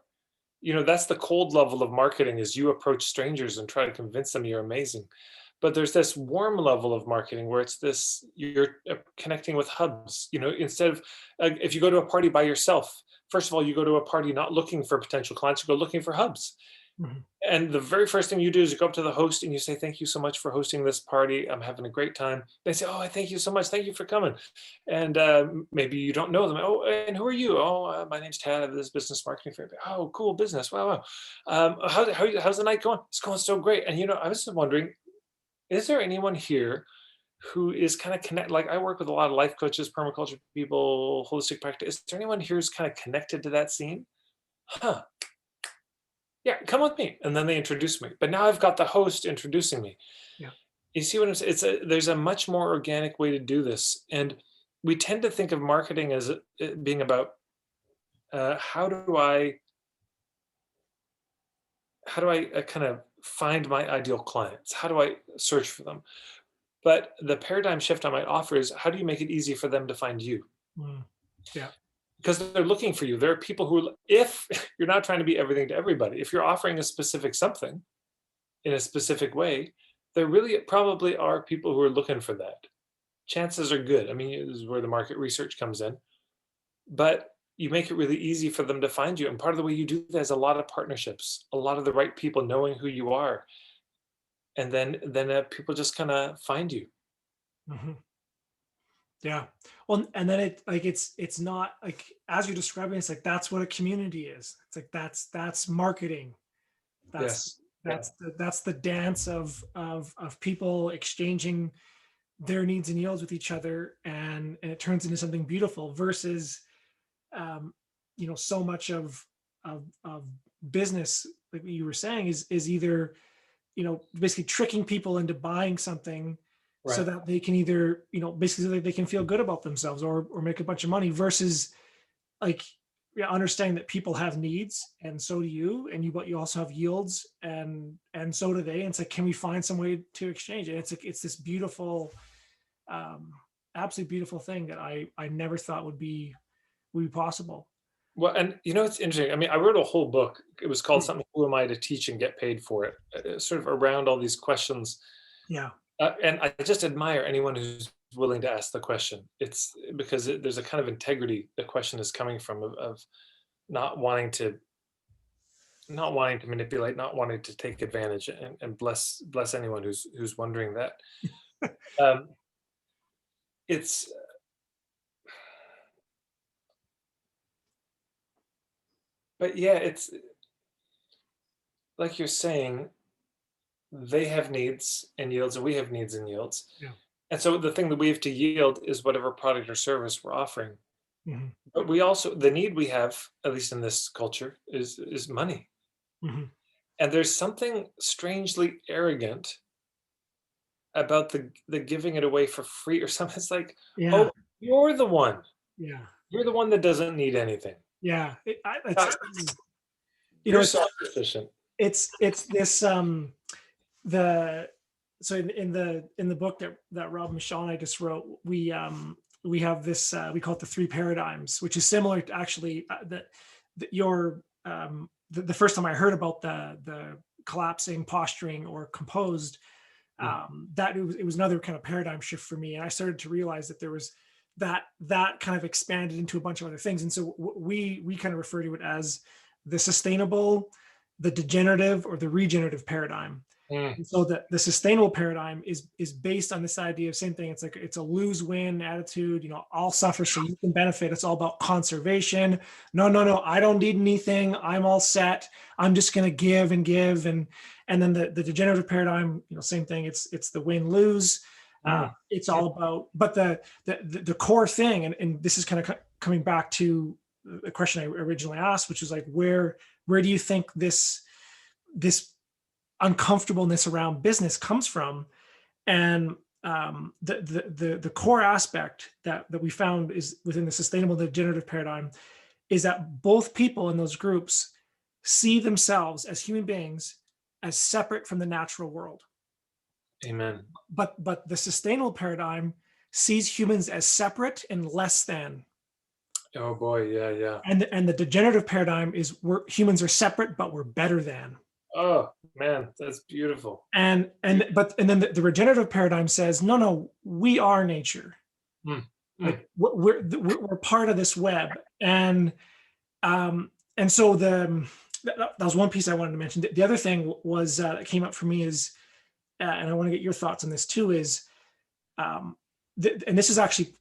That's the cold level of marketing, is you approach strangers and try to convince them you're amazing. But there's this warm level of marketing where it's this, you're connecting with hubs, instead of, if you go to a party by yourself, first of all, you go to a party not looking for potential clients, you go looking for hubs. Mhm. And the very first thing you do is you go up to the host and you say, thank you so much for hosting this party. I'm having a great time. They say, oh, thank you so much. Thank you for coming. And maybe you don't know them. Oh, and who are you? Oh, my name's Tad. I have this business marketing firm. Oh, cool business. Wow. How's the night going? It's going so great. And, I was just wondering, is there anyone here who is kind of connect? Like, I work with a lot of life coaches, permaculture people, holistic practice. Is there anyone here who's kind of connected to that scene? Huh. Yeah, come with me. And then they introduce me. But now I've got the host introducing me. Yeah. You see what I'm saying? There's a much more organic way to do this. And we tend to think of marketing as it being about how do I kind of find my ideal clients? How do I search for them? But the paradigm shift I might offer is, how do you make it easy for them to find you? Mm. Yeah. Because they're looking for you. There are people who, if you're not trying to be everything to everybody, if you're offering a specific something in a specific way, there really probably are people who are looking for that. Chances are good. I mean, this is where the market research comes in. But you make it really easy for them to find you. And part of the way you do that is a lot of partnerships, a lot of the right people knowing who you are. And then people just kind of find you. Mhm. Yeah. Well, and then it's not like, as you're describing, it's like that's what a community is. It's like that's marketing. That's Yes. Yeah. that's the dance of people exchanging their needs and yields with each other, and it turns into something beautiful versus um so much of business, like you were saying, is either, basically tricking people into buying something so Right. that they can either, basically so that they can feel good about themselves or make a bunch of money versus like, yeah, understanding that people have needs and so do you, and but you also have yields and so do they. And it's like, can we find some way to exchange it? It's like, it's this beautiful, um, absolutely beautiful thing that I never thought would be possible. Well, and it's interesting. I mean, I wrote a whole book. It was called Mm. something, "Who Am I to Teach and Get Paid for It?" Sort of around all these questions. Yeah. And I just admire anyone who's willing to ask the question. It's because there's a kind of integrity the question is coming from, of not wanting to not wanting to manipulate, not wanting to take advantage, and bless anyone who's wondering that. Um, it's but yeah, it's like you're saying, they have needs and yields, and we have needs and yields. Yeah. And so the thing that we have to yield is whatever product or service we're offering. Hmm. But we also, the need we have, at least in this culture, is money. Hmm. And there's something strangely arrogant about the giving it away for free or something. It's like, Yeah. oh, you're the one. Yeah. You're the one that doesn't need anything. Yeah. Uh, You're it's self-sufficient. it's this the so in the book that Rob Michaud and I just wrote, we have this, we call it the three paradigms, which is similar to actually, that your the first time I heard about the collapsing, posturing, or composed, Mm. that it was another kind of paradigm shift for me, and I started to realize that there was that kind of expanded into a bunch of other things. And so we kind of refer to it as the sustainable, the degenerative, or the regenerative paradigm. Mm. And so the sustainable paradigm is based on this idea of same thing. It's like, it's a lose-win attitude. I'll suffer so you can benefit. It's all about conservation. No, no, no. I don't need anything. I'm all set. I'm just going to give and give. And then the degenerative paradigm, same thing. It's the win-lose. Mm. It's all about, but the core thing, and this is kind of coming back to the question I originally asked, which was like, where do you think this uncomfortableness around business comes from? And the core aspect that we found is within the sustainable degenerative paradigm is that both people in those groups see themselves as human beings as separate from the natural world. Amen. But the sustainable paradigm sees humans as separate and less than. Oh boy, yeah, yeah. And the degenerative paradigm is humans are separate, but we're better than. Oh man, that's beautiful. And then the regenerative paradigm says, no, no, we are nature. Mm. Mm. Like we're part of this web. And so that was one piece I wanted to mention. The other thing was, that came up for me is, and I want to get your thoughts on this too, is, and this is actually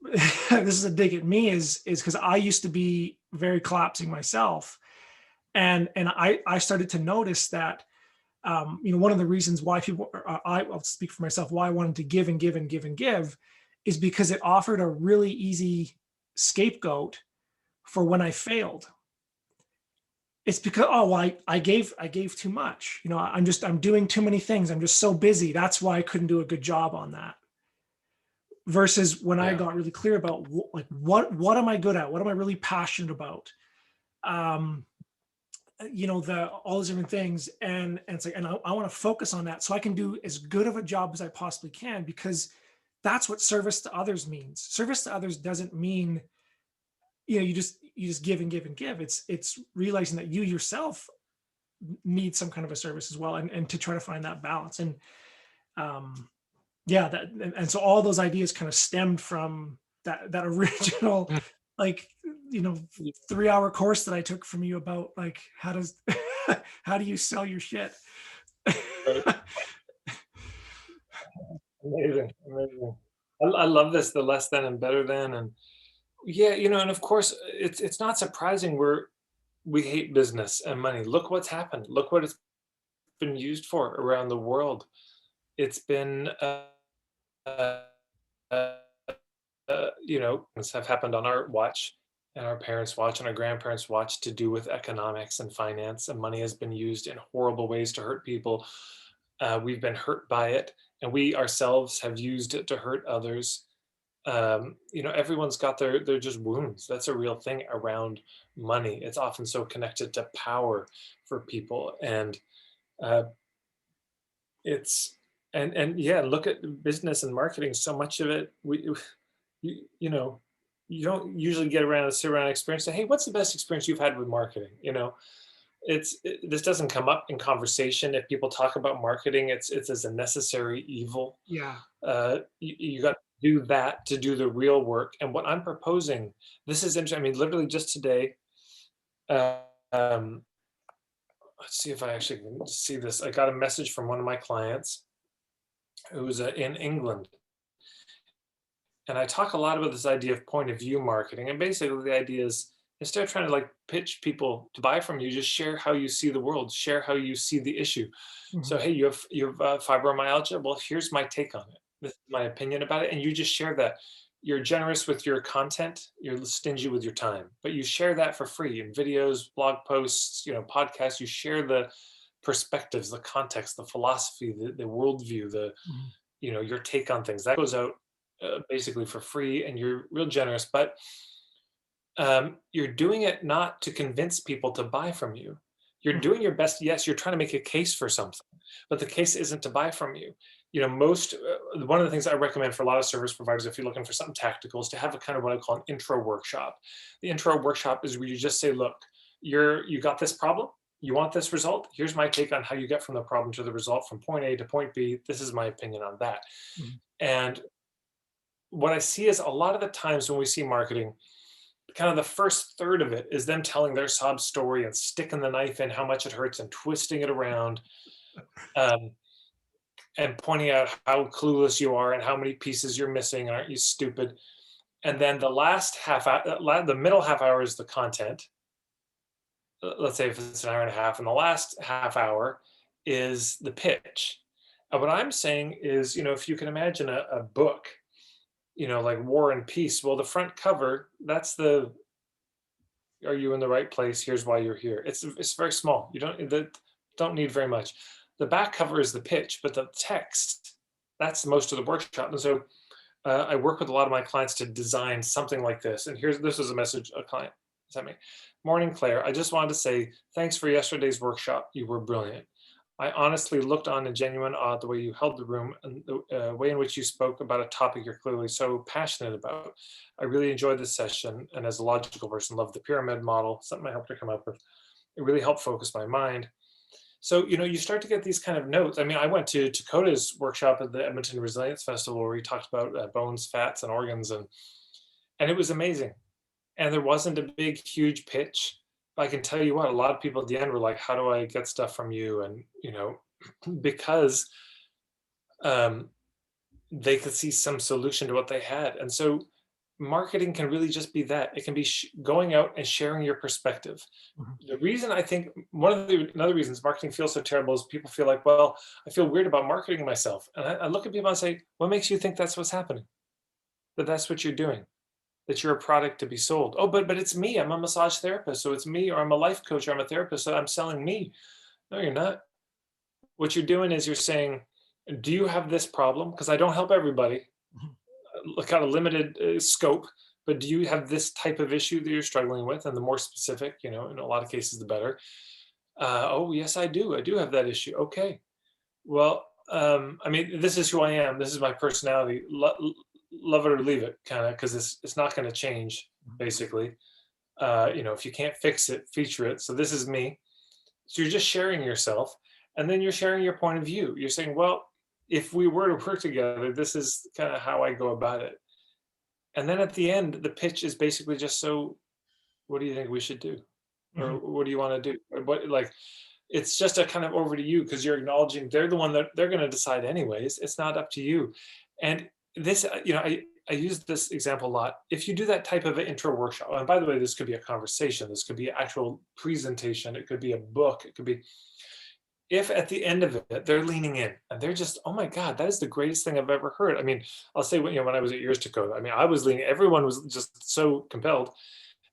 this is a dig at me, is because I used to be very collapsing myself, and I started to notice that, one of the reasons why people, I'll speak for myself, why I wanted to give and give and give and give, is because it offered a really easy scapegoat for when I failed. It's because, oh, well, I gave too much. I'm doing too many things. I'm just so busy. That's why I couldn't do a good job on that. Versus when I Yeah. got really clear about what am I good at? What am I really passionate about? All those different things. And it's like, and I want to focus on that so I can do as good of a job as I possibly can, because that's what service to others means. Service to others doesn't mean, you just give and give and give. It's realizing that you yourself need some kind of a service as well, and to try to find that balance. And yeah, and so all those ideas kind of stemmed from that original, Mm. like, 3-hour course that I took from you about, like, how do you sell your shit? Right. Amazing, amazing. I love this, the less than and better than, and yeah, and of course, it's not surprising we hate business and money. Look what's happened. Look what it's been used for around the world. It's been, uh, things have happened on our watch, and our parents watch and our grandparents watch to do with economics and finance, and money has been used in horrible ways to hurt people. We've been hurt by it, and we ourselves have used it to hurt others. Everyone's got their just wounds. That's a real thing around money. It's often so connected to power for people, and uh, it's and yeah, look at business and marketing. So much of it, you know, you don't usually get around to sit around and experience. Say, hey, what's the best experience you've had with marketing? This doesn't come up in conversation. If people talk about marketing, it's as a necessary evil. Yeah. You got to do that to do the real work. And what I'm proposing, this is interesting. I mean, literally just today, uh, um, let's see if I actually can see this. I got a message from one of my clients who's in England. And I talk a lot about this idea of point of view marketing. And basically, the idea is instead of trying to like pitch people to buy from you, just share how you see the world, share how you see the issue. So, Mhm. hey, you have fibromyalgia. Well, here's my take on it. This is my opinion about it, and you just share that. You're generous with your content. You're stingy with your time, but you share that for free in videos, blog posts, podcasts. You share the perspectives, the context, the philosophy, the worldview, Mhm. your take on things. That goes out basically for free, and you're real generous. But you're doing it not to convince people to buy from you. You're Mhm. doing your best. Yes, you're trying to make a case for something, but the case isn't to buy from you. Most one of the things I recommend for a lot of service providers, if you're looking for something tactical, is to have a kind of what I call an intro workshop. The intro workshop is where you just say, "Look, you got this problem. You want this result. Here's my take on how you get from the problem to the result from point A to point B. This is my opinion on that." Mhm. And what I see is a lot of the times when we see marketing, kind of the first third of it is them telling their sob story and sticking the knife in how much it hurts and twisting it around, um, and pointing out how clueless you are and how many pieces you're missing. Aren't you stupid? And then the last half hour, the middle half hour is the content. Let's say if it's an hour and a half, and the last half hour is the pitch. And what I'm saying is, if you can imagine a book, like War and Peace. Well, the front cover, that's the are you in the right place? Here's why you're here. It's very small. You don't need very much. The back cover is the pitch, but the text, that's most of the workshop. And so I work with a lot of my clients to design something like this. And this is a message a client sent me. Morning, Claire. I just wanted to say thanks for yesterday's workshop. You were brilliant. I honestly looked on in genuine awe at the way you held the room and the way in which you spoke about a topic you're clearly so passionate about. I really enjoyed this session, and as a logical person, loved the pyramid model, something I helped her come up with. It really helped focus my mind. So, you start to get these kind of notes. I mean, I went to Takota's workshop at the Edmonton Resilience Festival where he talked about bones, fats, and organs, and it was amazing. And there wasn't a big, huge pitch. I can tell you what, a lot of people at the end were like, "How do I get stuff from you?" And because um, they could see some solution to what they had. And so marketing can really just be that. It can be going out and sharing your perspective. Mhm. The reason I think another reasons marketing feels so terrible is people feel like, well, I feel weird about marketing myself. And I look at people and say, what makes you think that's what's happening? That that's what you're doing? That you're a product to be sold? Oh, but it's me. I'm a massage therapist, so it's me, or I'm a life coach, or I'm a therapist, so I'm selling me. No, you're not. What you're doing is you're saying, do you have this problem? Because I don't help everybody. Mhm. Kind of limited scope, but do you have this type of issue that you're struggling with? And the more specific, in a lot of cases, the better. Oh, yes, I do. I do have that issue. Okay. Well, I mean, this is who I am. This is my personality. Love it or leave it, kind of, because it's not going to change, Mhm. basically. If you can't fix it, feature it. So this is me. So you're just sharing yourself, and then you're sharing your point of view. You're saying, well, if we were to work together, this is kind of how I go about it. And then at the end, the pitch is basically just, so what do you think we should do? Or Mhm. what do you want to do? Or what, like, it's just a kind of over to you because you're acknowledging they're the one that they're going to decide anyways. It's not up to you. And this, I use this example a lot. If you do that type of an intro workshop, and by the way, this could be a conversation, this could be an actual presentation, it could be a book, it could be, if at the end of it they're leaning in and they're just, oh my god, that is the greatest thing I've ever heard. I mean, I'll say when I was at yours Takota, I mean, I was leaning, everyone was just so compelled.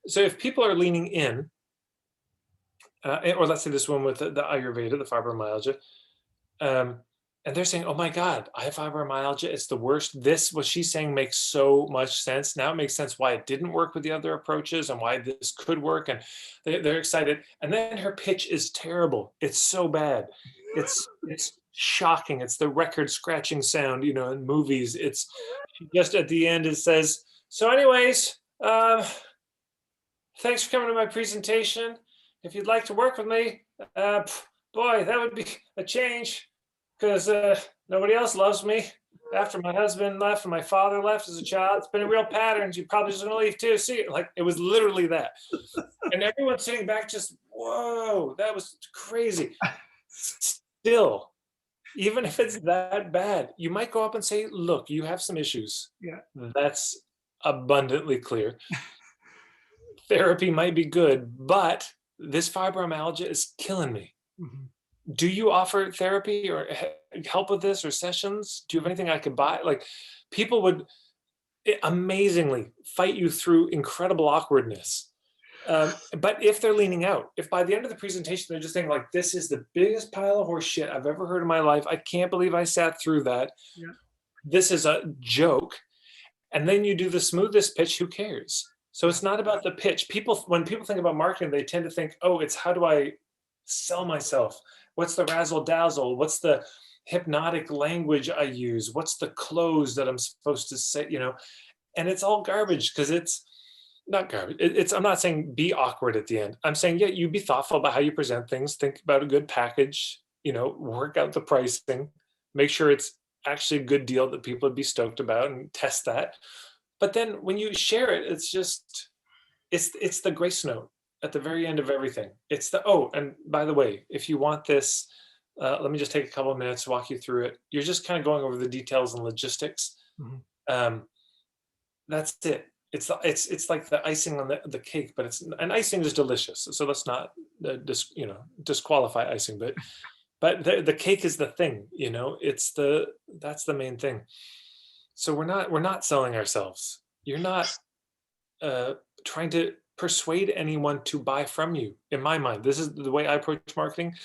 So if people are leaning in, or let's say this one with the Ayurveda, the fibromyalgia, um, and they're saying, "Oh my God, I have fibromyalgia. It's the worst." This, what she's saying, makes so much sense. Now it makes sense why it didn't work with the other approaches and why this could work. And they're excited. And then her pitch is terrible. It's so bad. It's shocking. It's the record scratching sound, in movies. It's just at the end. It says, "So, anyways, thanks for coming to my presentation. If you'd like to work with me, boy, that would be a change because nobody else loves me. After my husband left and my father left as a child, it's been a real pattern. You're probably just going to leave too." See, like it was literally that. And everyone's sitting back just, whoa, that was crazy. Still, even if it's that bad, you might go up and say, "Look, you have some issues." Yeah. That's abundantly clear. Therapy might be good, but this fibromyalgia is killing me. Mhm. Do you offer therapy or help with this or sessions? Do you have anything I could buy? Like people would amazingly fight you through incredible awkwardness. But if they're leaning out, if by the end of the presentation they're just saying like, "This is the biggest pile of horse shit I've ever heard in my life. I can't believe I sat through that. Yeah. This is a joke." And then you do the smoothest pitch, who cares? So it's not about the pitch. When people think about marketing, they tend to think, "Oh, it's how do I sell myself? What's the razzle dazzle? What's the hypnotic language I use? What's the close that I'm supposed to say?" And it's all garbage because it's not garbage. I'm not saying be awkward at the end. I'm saying, yeah, you be thoughtful about how you present things. Think about a good package, work out the pricing, make sure it's actually a good deal that people would be stoked about and test that. But then when you share it, it's the grace note at the very end of everything. It's oh, and by the way, if you want this, let me just take a couple of minutes to walk you through it. You're just kind of going over the details and logistics. Mhm. That's it. It's like the icing on the cake, but icing is delicious. So let's not disqualify icing, but the cake is the thing. That's the main thing. So we're not selling ourselves. You're not trying to persuade anyone to buy from you. In my mind, this is the way I approach marketing.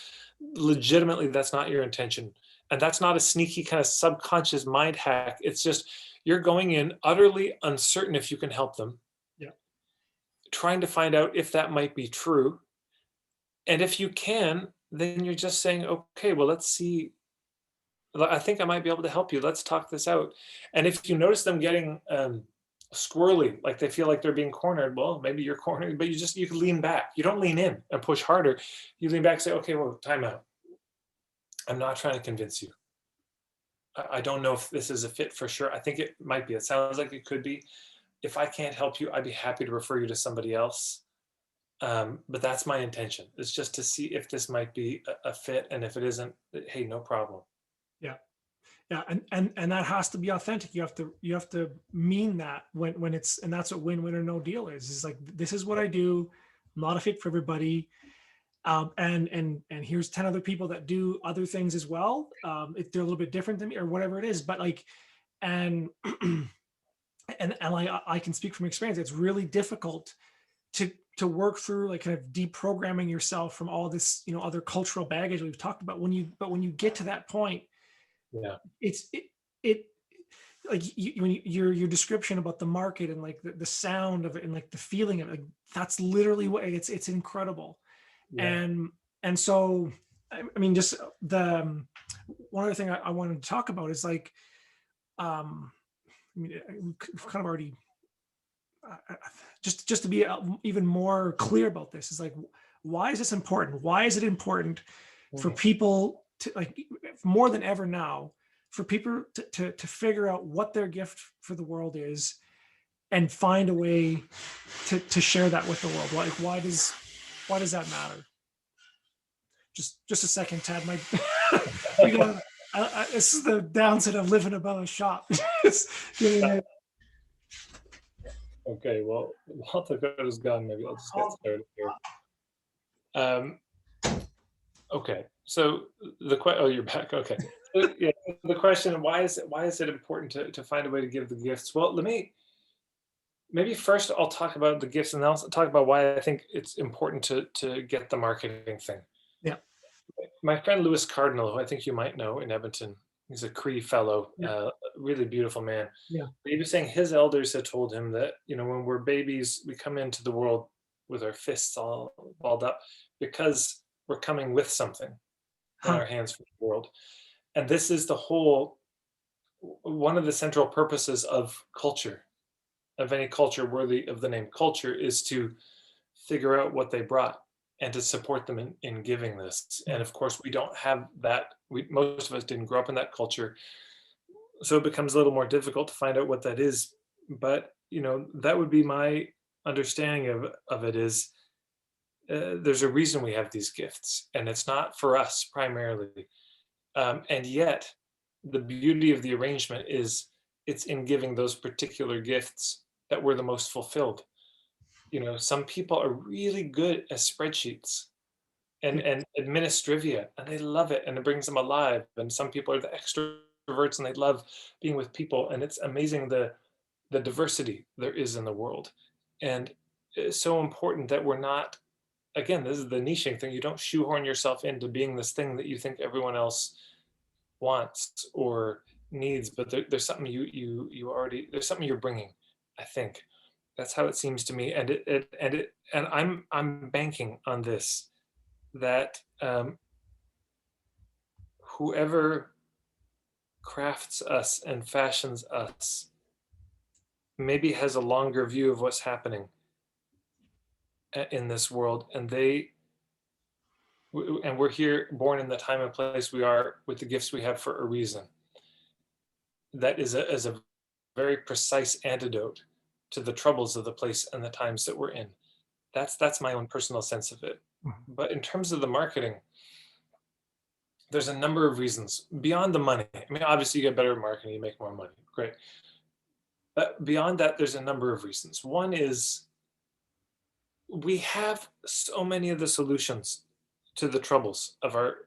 Legitimately, that's not your intention. And that's not a sneaky kind of subconscious mind hack. It's just you're going in utterly uncertain if you can help them. Yeah. Trying to find out if that might be true. And if you can, then you're just saying, "Okay, well, let's see. I think I might be able to help you. Let's talk this out." And if you notice them getting squirrely, like they feel like they're being cornered, well, maybe you're cornered, but you can lean back. You don't lean in and push harder. You lean back and say, "Okay, well, time out. I'm not trying to convince you. I don't know if this is a fit for sure. I think it might be. It sounds like it could be. If I can't help you, I'd be happy to refer you to somebody else. But that's my intention. It's just to see if this might be a fit. And if it isn't, hey, no problem." Yeah. Yeah. And that has to be authentic. You have to mean that when it's, and that's what win-win or no deal is. It's like, this is what I do. I'm not a fit for everybody. And here's 10 other people that do other things as well. If they're a little bit different than me or whatever it is, but like, and like I can speak from experience. It's really difficult to work through like kind of deprogramming yourself from all this, other cultural baggage we've talked about. But when you get to that point, Yeah. it like your description about the market and like the sound of it and like the feeling of it, like, that's literally what it's incredible. Yeah. And so, I mean, just the one other thing I wanted to talk about is like, I mean, we've kind of already, just to be even more clear about this is like, why is this important? Why is it important for people to like more than ever now for people to figure out what their gift for the world is and find a way to share that with the world? Like, why does that matter? Just a second, Tad. This is the downside of living above a shop. Okay, well, while Takota's gone, maybe I'll just get started here. Okay, so you're back. Okay, so, yeah, the question: why is it important to find a way to give the gifts? Well, maybe first I'll talk about the gifts, and then I'll talk about why I think it's important to get the marketing thing. Yeah. My friend Lewis Cardinal, who I think you might know in Edmonton, he's a Cree fellow, Yeah. really beautiful man. Yeah. He was saying his elders had told him that, when we're babies, we come into the world with our fists all balled up because we're coming with something in Huh. our hands from the world. And this is the whole one of the central purposes of culture, of any culture worthy of the name culture, is to figure out what they brought and to support them in giving this. And of course, we don't have that. Most of us didn't grow up in that culture. So it becomes a little more difficult to find out what that is. But, that would be my understanding of it is there's a reason we have these gifts, and it's not for us primarily. And yet, the beauty of the arrangement is it's in giving those particular gifts that we're the most fulfilled. Some people are really good at spreadsheets Yeah. and administrivia, and they love it, and it brings them alive. And some people are the extroverts, and they love being with people, and it's amazing the diversity there is in the world. And it's so important that we're not, again, this is the niching thing. You don't shoehorn yourself into being this thing that you think everyone else wants or needs, but there's something you already, there's something you're bringing, I think. That's how it seems to me. And I'm banking on this, that whoever crafts us and fashions us maybe has a longer view of what's happening in this world, and we're here born in the time and place we are with the gifts we have for a reason. That is a very precise antidote to the troubles of the place and the times that we're in. That's my own personal sense of it. Mhm. But in terms of the marketing, there's a number of reasons beyond the money. I mean, obviously, you get better at marketing, you make more money, great. But beyond that, there's a number of reasons. One is we have so many of the solutions to the troubles of our,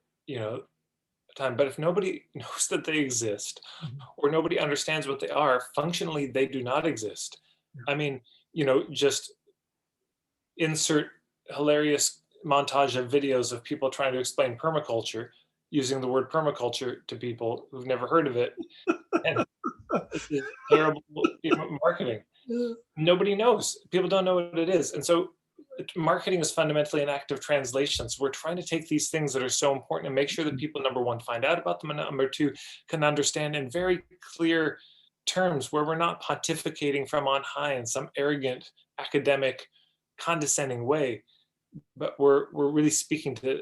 time. But if nobody knows that they exist, Mhm. or nobody understands what they are, functionally, they do not exist. Yeah. I mean, just insert hilarious montage of videos of people trying to explain permaculture using the word permaculture to people who've never heard of it. And it's just terrible, marketing. Nobody knows. People don't know what it is. And so marketing is fundamentally an act of translations. We're trying to take these things that are so important and make sure that people, number one, find out about them, and number two, can understand in very clear terms, where we're not pontificating from on high in some arrogant, academic, condescending way, but we're really speaking to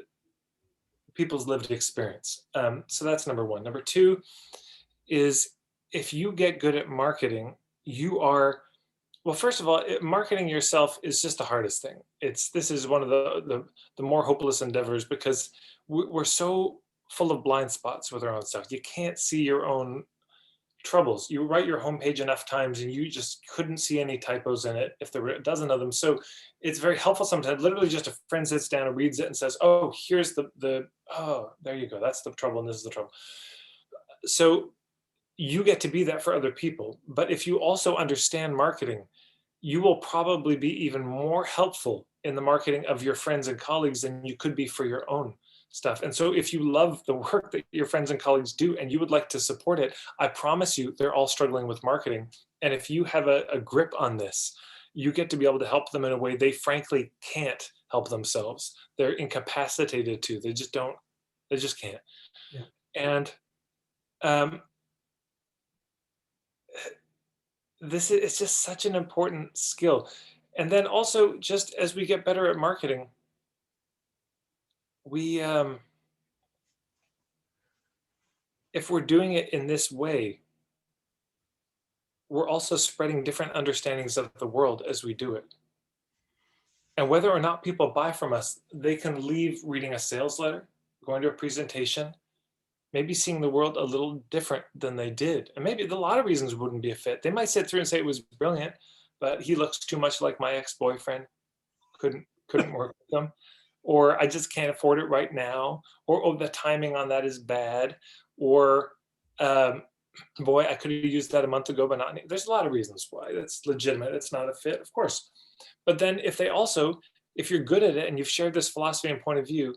people's lived experience. So that's number one. Number two is, if you get good at marketing, you are, well, first of all, marketing yourself is just the hardest thing. This is one of the more hopeless endeavors, because we're so full of blind spots with our own stuff. You can't see your own troubles. You write your homepage enough times and you just couldn't see any typos in it if there were a dozen of them. So it's very helpful sometimes. Literally, just a friend sits down and reads it and says, "Oh, here's oh, there you go. That's the trouble, and this is the trouble." So you get to be that for other people. But if you also understand marketing, you will probably be even more helpful in the marketing of your friends and colleagues than you could be for your own stuff. And so if you love the work that your friends and colleagues do and you would like to support it, I promise you they're all struggling with marketing. And if you have a grip on this, you get to be able to help them in a way they frankly can't help themselves. They're incapacitated to. They just can't. Yeah. And um, it's just such an important skill. And then also, just as we get better at marketing, we if we're doing it in this way, we're also spreading different understandings of the world as we do it. And whether or not people buy from us, they can leave reading a sales letter, going to a presentation, maybe seeing the world a little different than they did. And maybe a lot of reasons wouldn't be a fit. They might sit through and say it was brilliant, but he looks too much like my ex-boyfriend. Couldn't work with them. Or I just can't afford it right now. Or, oh, the timing on that is bad. Or boy, I could have used that a month ago, but not. There's a lot of reasons why that's legitimate. It's not a fit, of course. But then if you're good at it and you've shared this philosophy and point of view,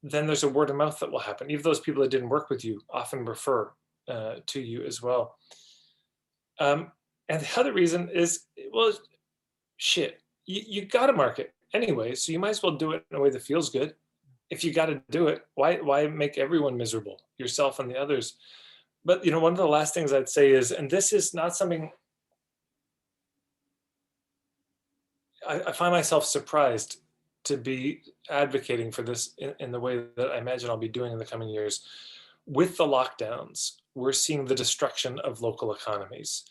then there's a word of mouth that will happen. Even those people that didn't work with you often refer to you as well. And the other reason is, well, shit, you got to market anyway, so you might as well do it in a way that feels good. If you got to do it, why make everyone miserable, yourself and the others? But one of the last things I'd say is, and this is not something I find myself surprised to be advocating for this in the way that I imagine I'll be doing in the coming years. With the lockdowns, we're seeing the destruction of local economies.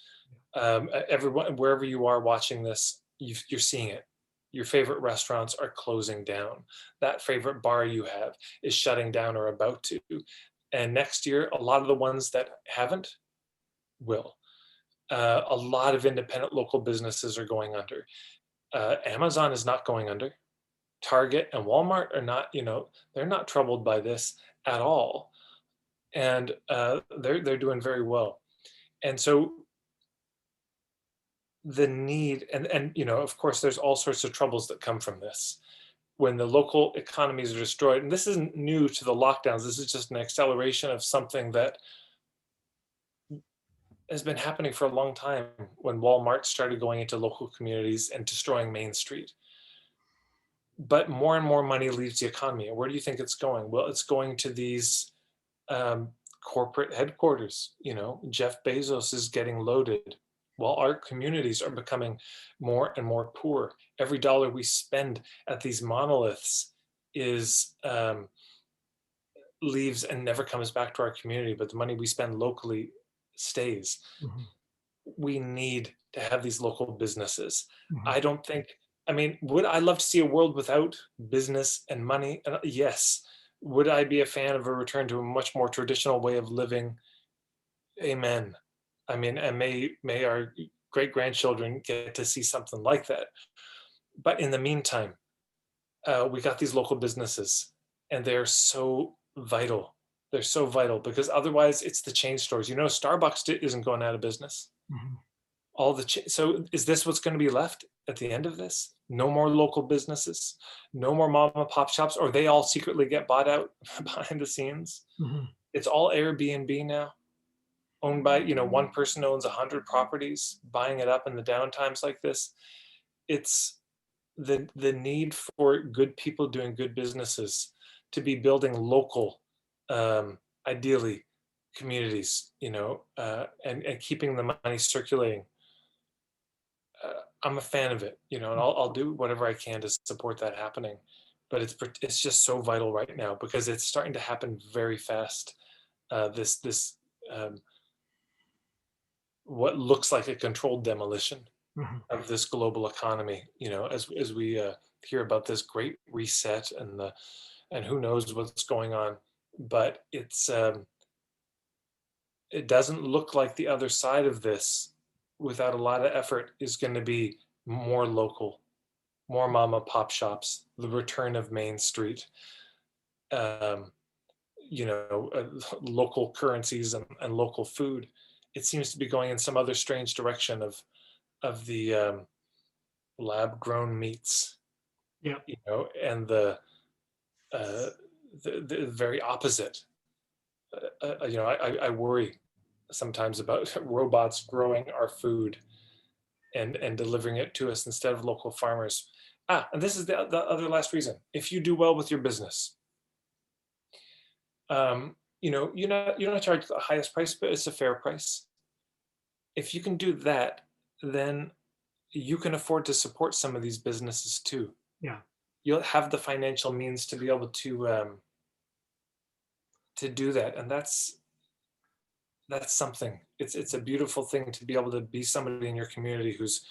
Everyone, wherever you are watching this, you're seeing it. Your favorite restaurants are closing down. That favorite bar you have is shutting down or about to. And next year, a lot of the ones that haven't will. A lot of independent local businesses are going under. Amazon is not going under. Target and Walmart are not, they're not troubled by this at all. And they're doing very well. And so the need, and of course, there's all sorts of troubles that come from this. When the local economies are destroyed, and this isn't new to the lockdowns, this is just an acceleration of something that has been happening for a long time, when Walmart started going into local communities and destroying Main Street. But more and more money leaves the economy. And where do you think it's going? Well, it's going to these corporate headquarters. Jeff Bezos is getting loaded, while our communities are becoming more and more poor. Every dollar we spend at these monoliths is leaves and never comes back to our community, but the money we spend locally stays. Mm-hmm. We need to have these local businesses. Mm-hmm. Would I love to see a world without business and money? Yes. Would I be a fan of a return to a much more traditional way of living? Amen. And may our great grandchildren get to see something like that. But in the meantime, we got these local businesses, and they're so vital. They're so vital, because otherwise it's the chain stores. Starbucks isn't going out of business. Mm-hmm. So is this what's going to be left at the end of this? No more local businesses, no more mom and pop shops, or they all secretly get bought out behind the scenes. Mm-hmm. It's all Airbnb now, owned by, one person owns 100 properties, buying it up in the downtimes like this. It's the need for good people doing good businesses to be building local, ideally, communities, and keeping the money circulating. I'm a fan of it, and I'll do whatever I can to support that happening. But it's just so vital right now, because it's starting to happen very fast. This what looks like a controlled demolition mm-hmm. of this global economy, as we hear about this great reset and who knows what's going on. But it doesn't look like the other side of this, without a lot of effort, is going to be more local, more mom and pop shops, the return of Main Street, local currencies and local food. It seems to be going in some other strange direction of the lab grown meats, and the very opposite. I worry sometimes about robots growing our food and delivering it to us instead of local farmers. And this is the other last reason. If you do well with your business, you're not charged the highest price, but it's a fair price. If you can do that, then you can afford to support some of these businesses too. Yeah. You'll have the financial means to be able to do that. And that's something. It's a beautiful thing to be able to be somebody in your community who's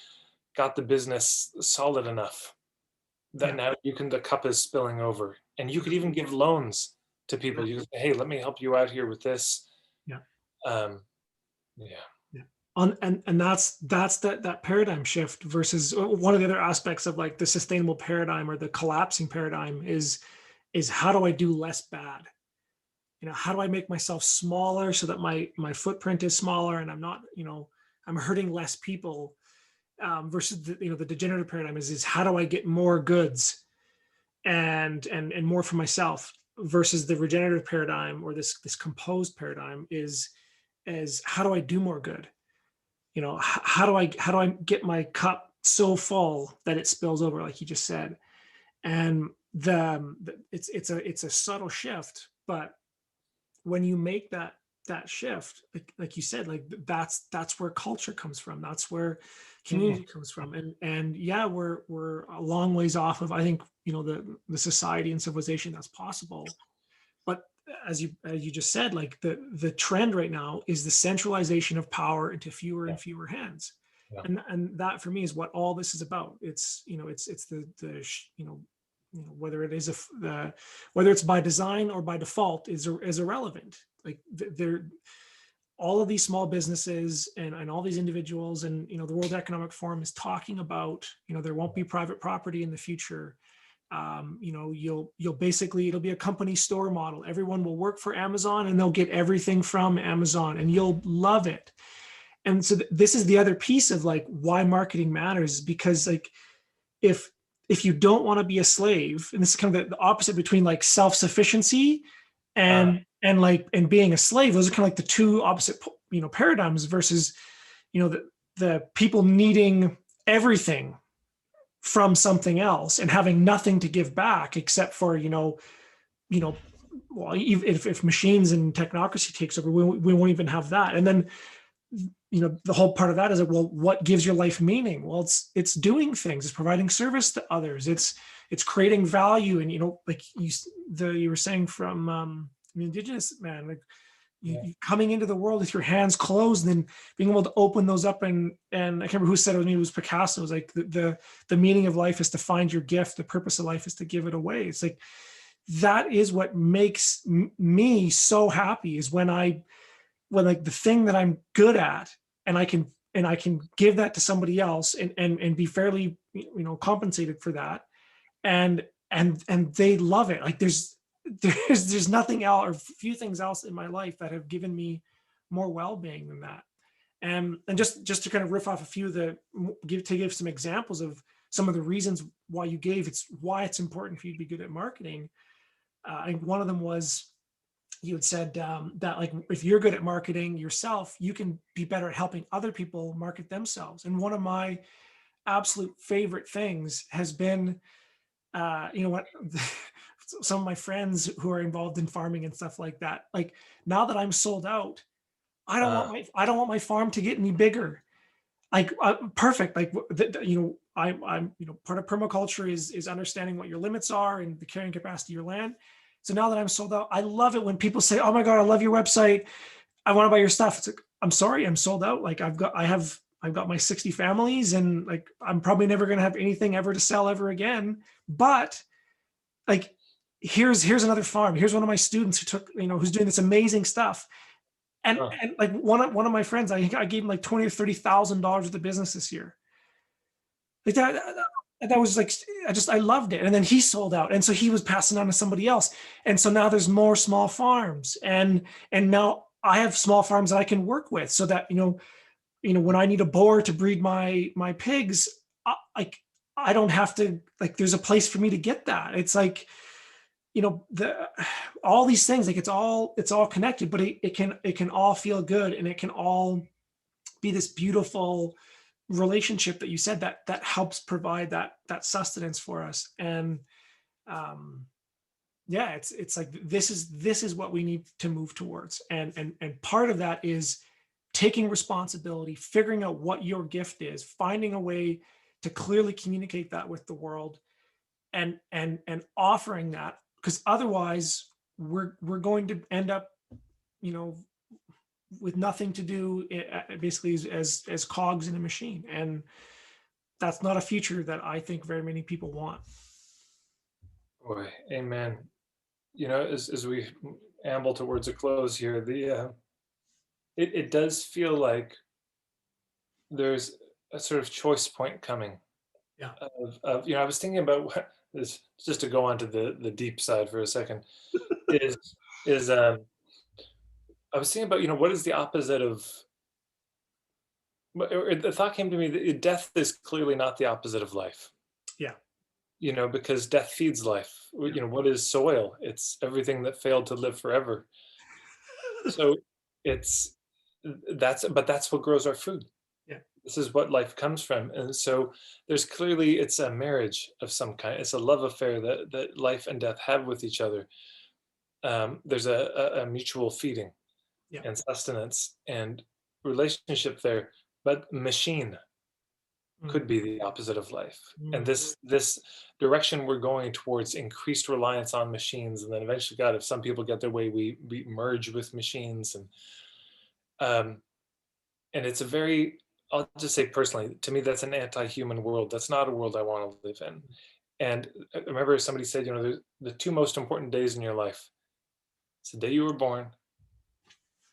got the business solid enough that now the cup is spilling over, and you could even give loans to people. You can say, hey, let me help you out here with this. Yeah. Yeah. And that's that paradigm shift versus one of the other aspects of like the sustainable paradigm or the collapsing paradigm is how do I do less bad? how do I make myself smaller so that my footprint is smaller and I'm not, I'm hurting less people, versus the degenerative paradigm is how do I get more goods and more for myself, versus the regenerative paradigm, or this composed paradigm is how do I do more good? How do I get my cup so full that it spills over, like you just said? And it's a subtle shift, but when you make that shift, like you said, like that's where culture comes from. That's where Mhm. community comes from. And yeah, we're a long ways off of, I think, the society and civilization that's possible. But as you just said, like the trend right now is the centralization of power into fewer Yeah, and fewer hands. yeah, And that for me is what all this is about. It's it's whether it is whether it's by design or by default is irrelevant. Like they're all of these small businesses and all these individuals, and the World Economic Forum is talking about, there won't be private property in the future. You'll basically, it'll be a company store model. Everyone will work for Amazon and they'll get everything from Amazon and you'll love it. And so this is the other piece of like why marketing matters, because like if you don't want to be a slave, and this is kind of the opposite between like self-sufficiency uh, and being a slave, those are kind of like the two opposite paradigms, versus the people needing everything from something else and having nothing to give back except for well, if machines and technocracy takes over, we won't even have that. And then the whole part of that is like, well, what gives your life meaning? Well, it's doing things, it's providing service to others, it's creating value. And like you were saying from the indigenous man, like yeah, you coming into the world with your hands closed and then being able to open those up, and I can't remember who said it, it was Picasso. It was like the meaning of life is to find your gift, the purpose of life is to give it away. It's like that is what makes me so happy, is when like the thing that I'm good at, and I can give that to somebody else and be fairly compensated for that, and they love it. Like there's nothing else, or few things else in my life that have given me more well-being than that. And just to kind of riff off a few of give some examples of some of the reasons why why it's important for you to be good at marketing. I think one of them was, you had said that like if you're good at marketing yourself, you can be better at helping other people market themselves. And one of my absolute favorite things has been, what some of my friends who are involved in farming and stuff like that, like now that I'm sold out, uh, I don't want my farm to get any bigger. Like perfect. Like I'm part of permaculture is understanding what your limits are and the carrying capacity of your land. So now that I'm sold out, I love it when people say, "Oh my God, I love your website. I want to buy your stuff." It's like, I'm sorry, I'm sold out. Like I've got my 60 families, and like I'm probably never going to have anything ever to sell ever again. But like here's another farm. Here's one of my students who's doing this amazing stuff. And uh, and like one of my friends, I gave him like $20,000 or $30,000 of the business this year. Like that was like, I loved it. And then he sold out, and so he was passing on to somebody else, and so now there's more small farms, and now I have small farms that I can work with, so that when I need a boar to breed my pigs, like I don't have to, like there's a place for me to get that. It's like the all these things, like it's all connected, but it can all feel good, and it can all be this beautiful relationship that you said that helps provide that sustenance for us. And um yeah, it's like this is what we need to move towards. And part of that is taking responsibility, figuring out what your gift is, finding a way to clearly communicate that with the world, and offering that, because otherwise we're going to end up you know with nothing to do, basically as cogs in a machine. And that's not a future that I think very many people want. boy, amen. As we amble towards a close here, it does feel like there's a sort of choice point coming. Yeah. I was thinking about what this, just to go on to the deep side for a second, is is I was thinking about, what is the opposite of, or the thought came to me that death is clearly not the opposite of life, Yeah. because death feeds life. Yeah. What is soil? It's everything that failed to live forever. So it's but that's what grows our food. Yeah. This is what life comes from. And so there's clearly, it's a marriage of some kind. It's a love affair that life and death have with each other. There's a mutual feeding Yeah. and sustenance and relationship there, but machine Mm, could be the opposite of life. And mm, this direction we're going towards increased reliance on machines, and then eventually, God, if some people get their way, we merge with machines, um, and it's a very, I'll just say personally, to me, that's an anti-human world. That's not a world I want to live in. And I remember somebody said, the two most important days in your life. It's the day you were born,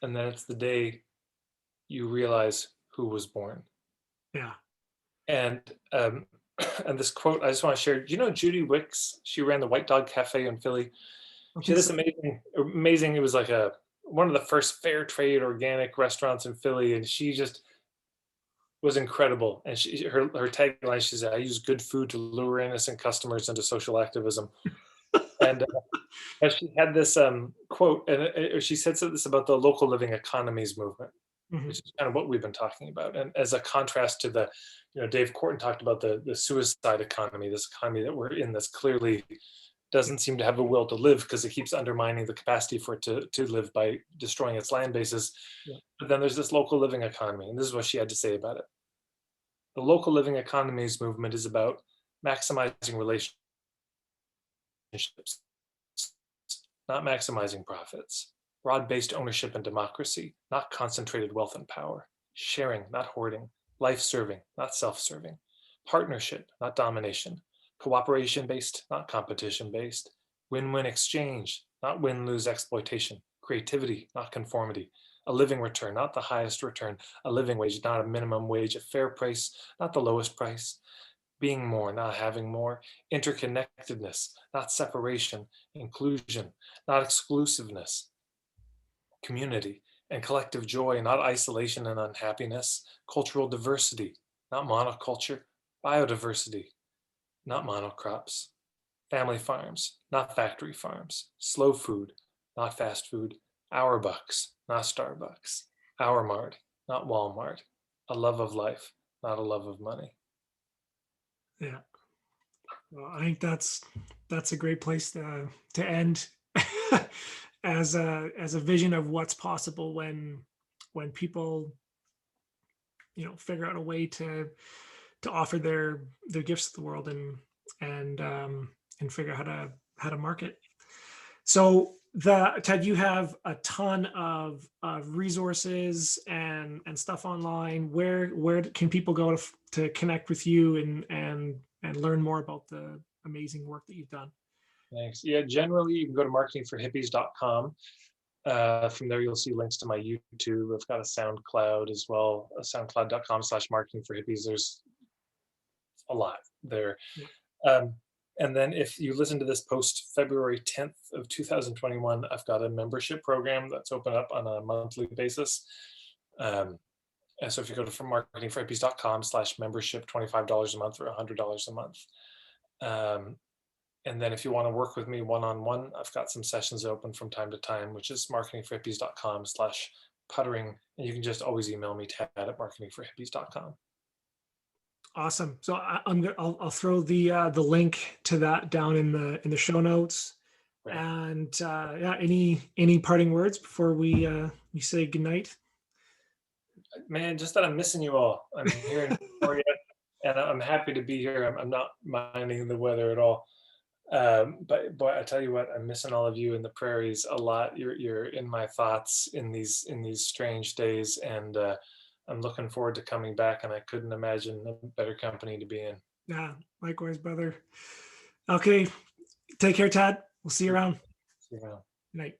and then it's the day you realize who was born. yeah. And and this quote I just want to share. Do you know Judy Wicks? She ran the White Dog Cafe in Philly. I She had think this so. amazing. It was like one of the first fair trade organic restaurants in Philly, and she just was incredible. And her tagline, she said, "I use good food to lure innocent customers into social activism." And but she had this quote, and she said this about the local living economies movement, Mhm. which is kind of what we've been talking about. And as a contrast to Dave Corton talked about the suicide economy, this economy that we're in that's clearly doesn't seem to have a will to live because it keeps undermining the capacity for it to live by destroying its land bases. Yeah. But then there's this local living economy, and this is what she had to say about it. The local living economies movement is about maximizing relationships, not maximizing profits. Broad-based ownership and democracy, not concentrated wealth and power. Sharing, not hoarding. Life-serving, not self-serving. Partnership, not domination. Cooperation-based, not competition-based. Win-win exchange, not win-lose exploitation. Creativity, not conformity. A living return, not the highest return. A living wage, not a minimum wage. A fair price, not the lowest price. Being more, not having more. Interconnectedness, not separation. Inclusion, not exclusiveness. Community and collective joy, not isolation and unhappiness. Cultural diversity, not monoculture. Biodiversity, not monocrops. Family farms, not factory farms. Slow food, not fast food. Our bucks, not Starbucks. Our Mart, not Walmart. A love of life, not a love of money. Yeah. Well, I think that's a great place to end as a vision of what's possible when people figure out a way to offer their gifts to the world and figure out how to market. So Ted, you have a ton of resources and stuff online. Where can people go to connect with you and learn more about the amazing work that you've done? Thanks. Yeah, generally you can go to marketingforhippies.com. From there, you'll see links to my YouTube. I've got a SoundCloud as well, soundcloud.com/marketingforhippies. There's a lot there. Yeah. And then if you listen to this post February 10th of 2021, I've got a membership program that's open up on a monthly basis. And so if you go to marketingforhippies.com/membership, $25 a month or $100 a month. And then if you want to work with me one-on-one, I've got some sessions open from time to time, which is marketingforhippies.com/puttering. And you can just always email me, ted@marketingforhippies.com. Awesome. So I'll throw the link to that down in the show notes. Right. And yeah, any parting words before we say goodnight? Man, just that I'm missing you all. I'm here in Victoria, and I'm happy to be here. I'm not minding the weather at all. But boy, I tell you what, I'm missing all of you in the prairies a lot. You're in my thoughts in these strange days, and I'm looking forward to coming back. And I couldn't imagine a better company to be in. Yeah, likewise, brother. Okay, take care, Tad. We'll see you around. See you around. Good night.